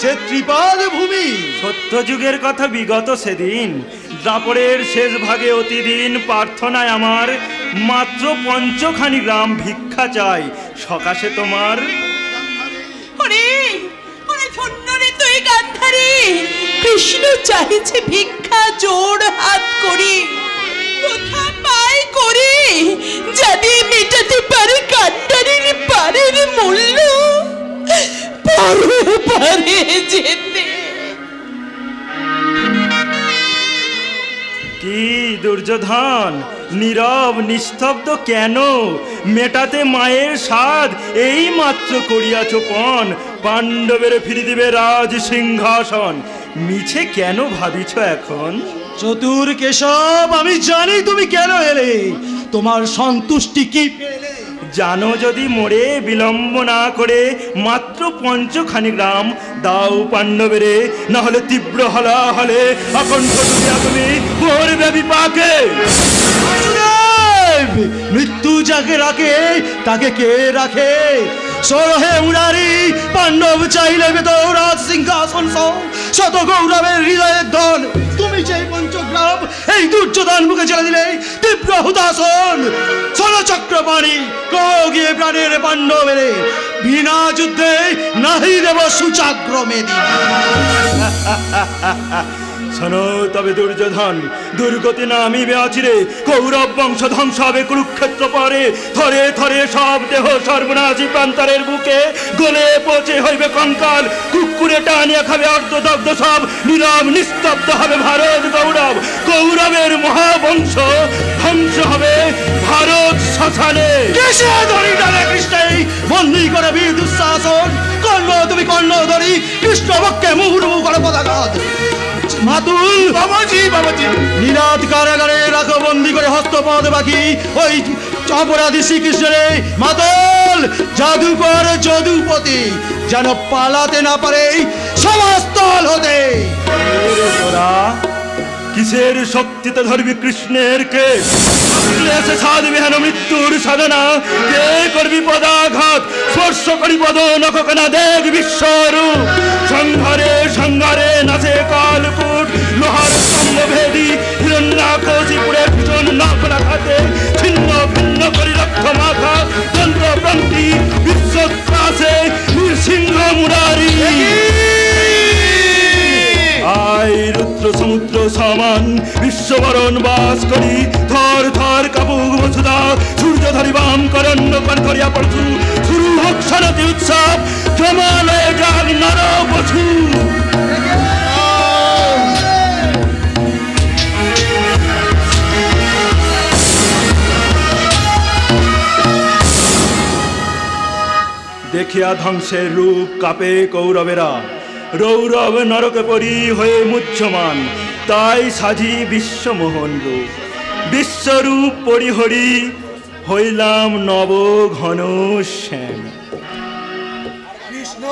Speaker 2: সে ত্রিপাদ ভূমি?
Speaker 14: সত্য যুগের কথা বিগত সেদিন, দাপরের শেষ ভাগে অতিদিন প্রার্থনায় আমার মাত্র পঞ্চখানি গ্রাম ভিক্ষা চাই সকাশে তোমার।
Speaker 16: ওরে ওরে ধন্য রে তুই গান্ধারী, কৃষ্ণ চাইছে ভিক্ষা জোড় হাত করি, কোথা পাই করি যদি মেটাতে পারে গান্ধারীর পারের মূল্য, পারে যেতে।
Speaker 14: কি দুর্যোধন, নীরব নিস্তব্ধ কেন? মেটাতে মায়ের স্বাদ এই মাত্র করিয়াছ পণ, পাণ্ডবের ফিরে দিবে রাজ সিংহাসন, মিছে কেন ভাবিছ এখন?
Speaker 2: চতুর কেশব, আমি জানি তুমি কেন এলে, তোমার সন্তুষ্টি কি পেলে?
Speaker 14: জানো যদি মোরে বিলম্ব না করে মাত্র পঞ্চখানি গ্রাম দাও পাণ্ডবেরে, না হলে তীব্র হলা হলে অকণ্ঠ ডুবিয়া তুমি মরবে বিপাকে।
Speaker 2: মৃত্যু যাকে রাখে তাকে কে রাখে? সরহে মুরারি, পাণ্ডব চাইলে বেতর রাজ সিংহাসন শত গৌরবের হৃদয়ের ধন, তুমি যেই পঞ্চগ্রাম এই দুর্যোধন মুখে ছেড়ে দিলে তীব্র হুতাসন। ষোল চক্রপাণি গিয়ে প্রাণের পাণ্ডবের, বিনা যুদ্ধে নাহি দেব সুচাগ্র মেদি।
Speaker 14: শোনো তবে দুর্যোধন, দুর্গতি নামিবে আছিরে, কৌরব বংশ ধ্বংস হবে কুরুক্ষেত্র পরে, থরে থরে সব দেহ সর্বনাশী প্রান্তরের বুকে গলে পচে হইবে কঙ্কাল, কুকুরে টানিয়া খাবে অর্ধদগ্ধ সব, নীরব নিস্তব্ধ হবে ভারত গৌরব, কৌরবের মহাবংশ ধ্বংস হবে ভারত শ্মশানে।
Speaker 2: কৃষ্ণই বন্দী করে বীর দুঃশাসন, কর্ণ তুমি কর্ণ ধরি কৃষ্ণপক্ষে মুহুর্মুহু করে পদাঘাত। মাতুল বাবাজি, বাবাজি নীলাদ কারাগারে রাখো বন্দি করে হস্তপদ বাকি ওই অপরাধী শ্রীকৃষ্ণরে। মাতুল জাদুকর যদুপতি যেন পালাতে না পারে সমাজস্থল হতে।
Speaker 14: কিসের শক্তিতে ধরবি কৃষ্ণের কে? সাধবি হেন মৃত্যুর সাধনা, কে করবি পদাঘাত? স্পর্শ করি পদ নখকনা দেখ বিশ্বরূপ, সংঘারে সংঘারে নাচে কালকূট, লোহার স্তম্ভ ভেদি হিরণ্যাকশিপুরে ভীষণ নাকলা খাতে, ছিন্ন ভিন্ন করি রক্ত মাথা যন্ত্রপ্রান্তি বিশ্বত্রাসে নৃসিংহ মুরারি। আই রুদ্র সমুদ্র সমান বিশ্ববরণ বাস করি, থর থর কাপুক বসুধা সূর্য ধরি বাম করণ্য পান করিয়া পড়ছু, শুরু হোক শারদী উৎসব জমালয়ে যাক নর পশু। দেখিয়া ধ্বংসের রূপ কাপে কৌরবেরা, রৌরব নরকে পরি হয়ে মুহ্যমান, তাই সাজি বিশ্বমোহন রূপ, বিশ্বরূপ পরিহরি হইলাম নব ঘন শ্যাম।
Speaker 11: কৃষ্ণ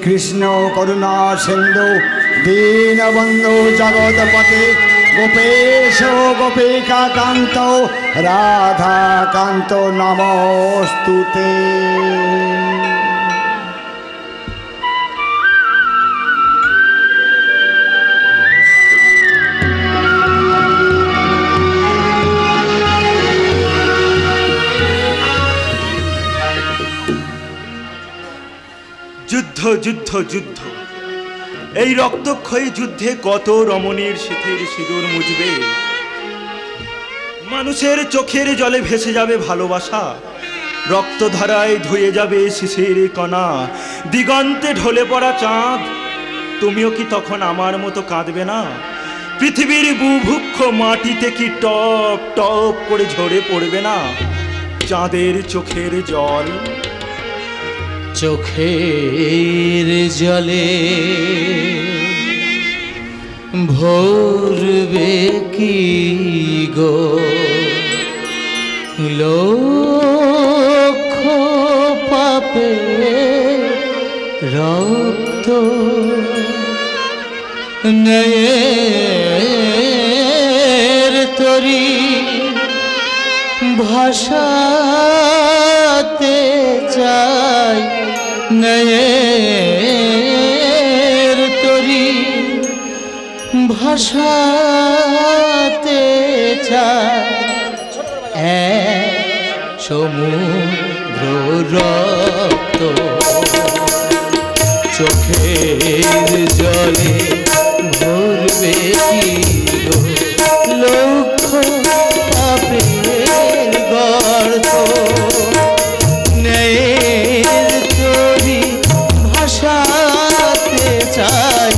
Speaker 11: কৃষ্ণ করুণা সিন্ধু দীনবন্ধু জগৎপতি, গোপেশ গোপিকা কান্ত রাধা কান্ত নমস্তুতে।
Speaker 14: যুদ্ধ যুদ্ধ। এই রক্তক্ষয়ী যুদ্ধে কত রমণীর শীতের সিঁদুর মুজবে। মানুষের চোখের জলে ভেসে যাবে ভালোবাসা, রক্তধারায় ধুয়ে যাবে শিশির কণা, দিগন্তে ঢলে পড়া চাঁদ। তুমিও কি তখন আমার মতো কাঁদবে না? পৃথিবীর বুভুক্ষ মাটিতে কি টপ টপ করে ঝরে পড়বে না চাঁদের চোখের জল?
Speaker 8: চোখের জলে ভরবে কি গো লক্ষ পাপে রক্ত নয়ের তরি ভাষাতে চাই, নয়ের তরি ভাষাতে চাই। সমুদ্র রক্ত চোখের জলে ভরবে কি গো লক্ষ পাপের গর্ত নয়ের তরি ভাষাতে চাই,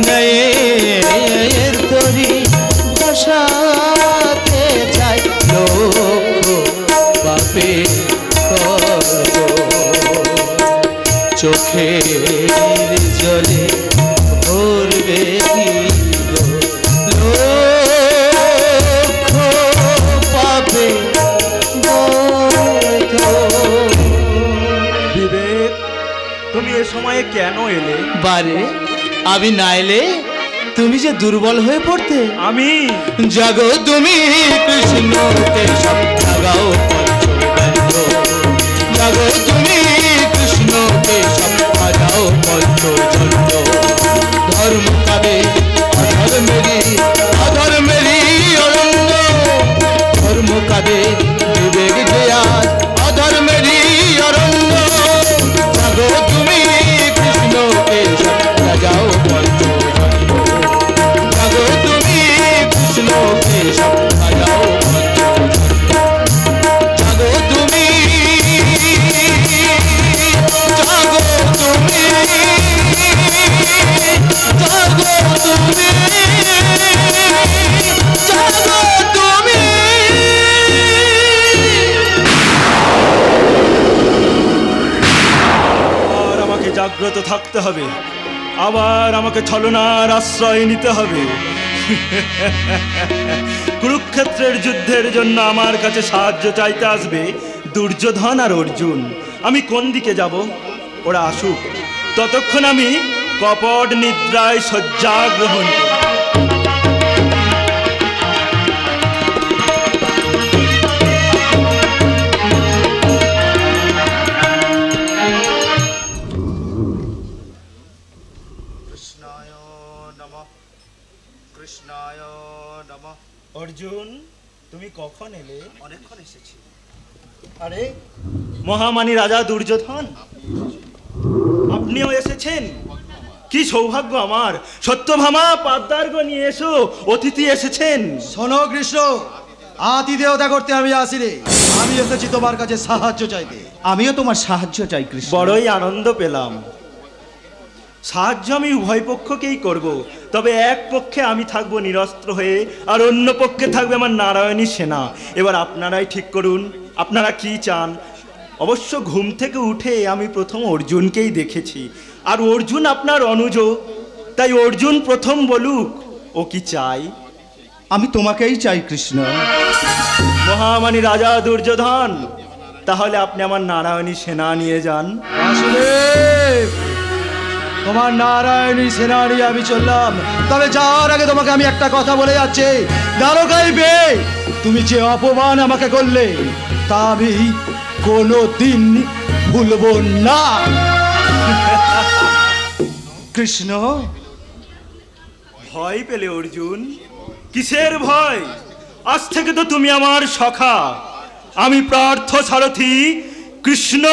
Speaker 8: নয়ের তরি ভাষাতে চাই লক্ষ পাপের গর্ত চোখের জলে ভরবে কি গো লক্ষ পাপে
Speaker 14: বিবেক, তুমি এ সময়ে কেন এলে?
Speaker 8: বারে আমি না এলে তুমি যে দুর্বল হয়ে পড়তে।
Speaker 14: আমি
Speaker 8: জাগো তুমি কৃষ্ণকে সব জাগাও পঞ্চবন্ধ, জাগো তুমি কৃষ্ণকে সব জাগাও পঞ্চবন্ধ। ধর্ম কাবে অধর্মেরই অরণ্য, ধর্ম কাবে বিবেক জয়াজ অধর্মেরই অরণ্য। জাগো তুমি কৃষ্ণকে সব জাগাও পঞ্চবন্ধ, জাগো তুমি কৃষ্ণকে সব জাগাও পঞ্চবন্ধ। জাগো তুমি, জাগো তুমি, জাগো তুমি, জাগো তুমি।
Speaker 14: আর আমাকে জাগ্রত থাকতে হবে, আবার আমাকে ছলনার আশ্রয় নিতে হবে। কুরুক্ষেত্রের যুদ্ধের জন্য আমার কাছে সাহায্য চাইতে আসবে দুর্যোধন আর অর্জুন। আমি কোন দিকে যাব? ওরা আসুক, ততক্ষণ আমি কপট নিদ্রায় শয্যা গ্রহণ করি। অর্জুন, তুমি কখন এলে?
Speaker 6: অনেকক্ষণ এসেছি।
Speaker 14: আরে মহামানী রাজা দুর্যোধন, আপনিও এসেছেন? কি সৌভাগ্য আমার! সত্যভামা পাদ্দার্ঘ্য নিয়ে এসো, অতিথি এসেছেন।
Speaker 2: শোনো কৃষ্ণ, আতিথেয়তা করতে আমি আসি রে। আমি এসেছি তোমার কাছে সাহায্য চাইতে।
Speaker 6: আমিও তোমার সাহায্য চাই কৃষ্ণ।
Speaker 14: বড়ই আনন্দ পেলাম। সাহায্য আমি উভয় পক্ষকেই করব, তবে এক পক্ষে আমি থাকবো নিরস্ত্র হয়ে, আর অন্য পক্ষে থাকবে আমার নারায়ণী সেনা। এবার আপনারাই ঠিক করুন আপনারা কি চান। অবশ্য ঘুম থেকে উঠে আমি প্রথম অর্জুনকেই দেখেছি, আর অর্জুন আপনার অনুজ, তাই অর্জুন প্রথম বলুক ও কি চাই।
Speaker 6: আমি তোমাকেই চাই কৃষ্ণ।
Speaker 14: মহামানী রাজা দুর্যোধন, তাহলে আপনি আমার নারায়ণী সেনা নিয়ে যান।
Speaker 2: বাসুদেব, তোমার নারায়ণী সেনা নিয়ে আমি চললাম। তবে যাওয়ার আগে তোমাকে আমি একটা কথা বলে যাচ্ছি। দ্বারকায় বে তুমি যে অপমান আমাকে করলে, তা আমি কোনো দিন ভুলবো না।
Speaker 6: কৃষ্ণ,
Speaker 14: ভয় পেলে অর্জুন? কিসের ভয়? আজ থেকে তো তুমি আমার সখা, আমি পার্থ সারথি কৃষ্ণ।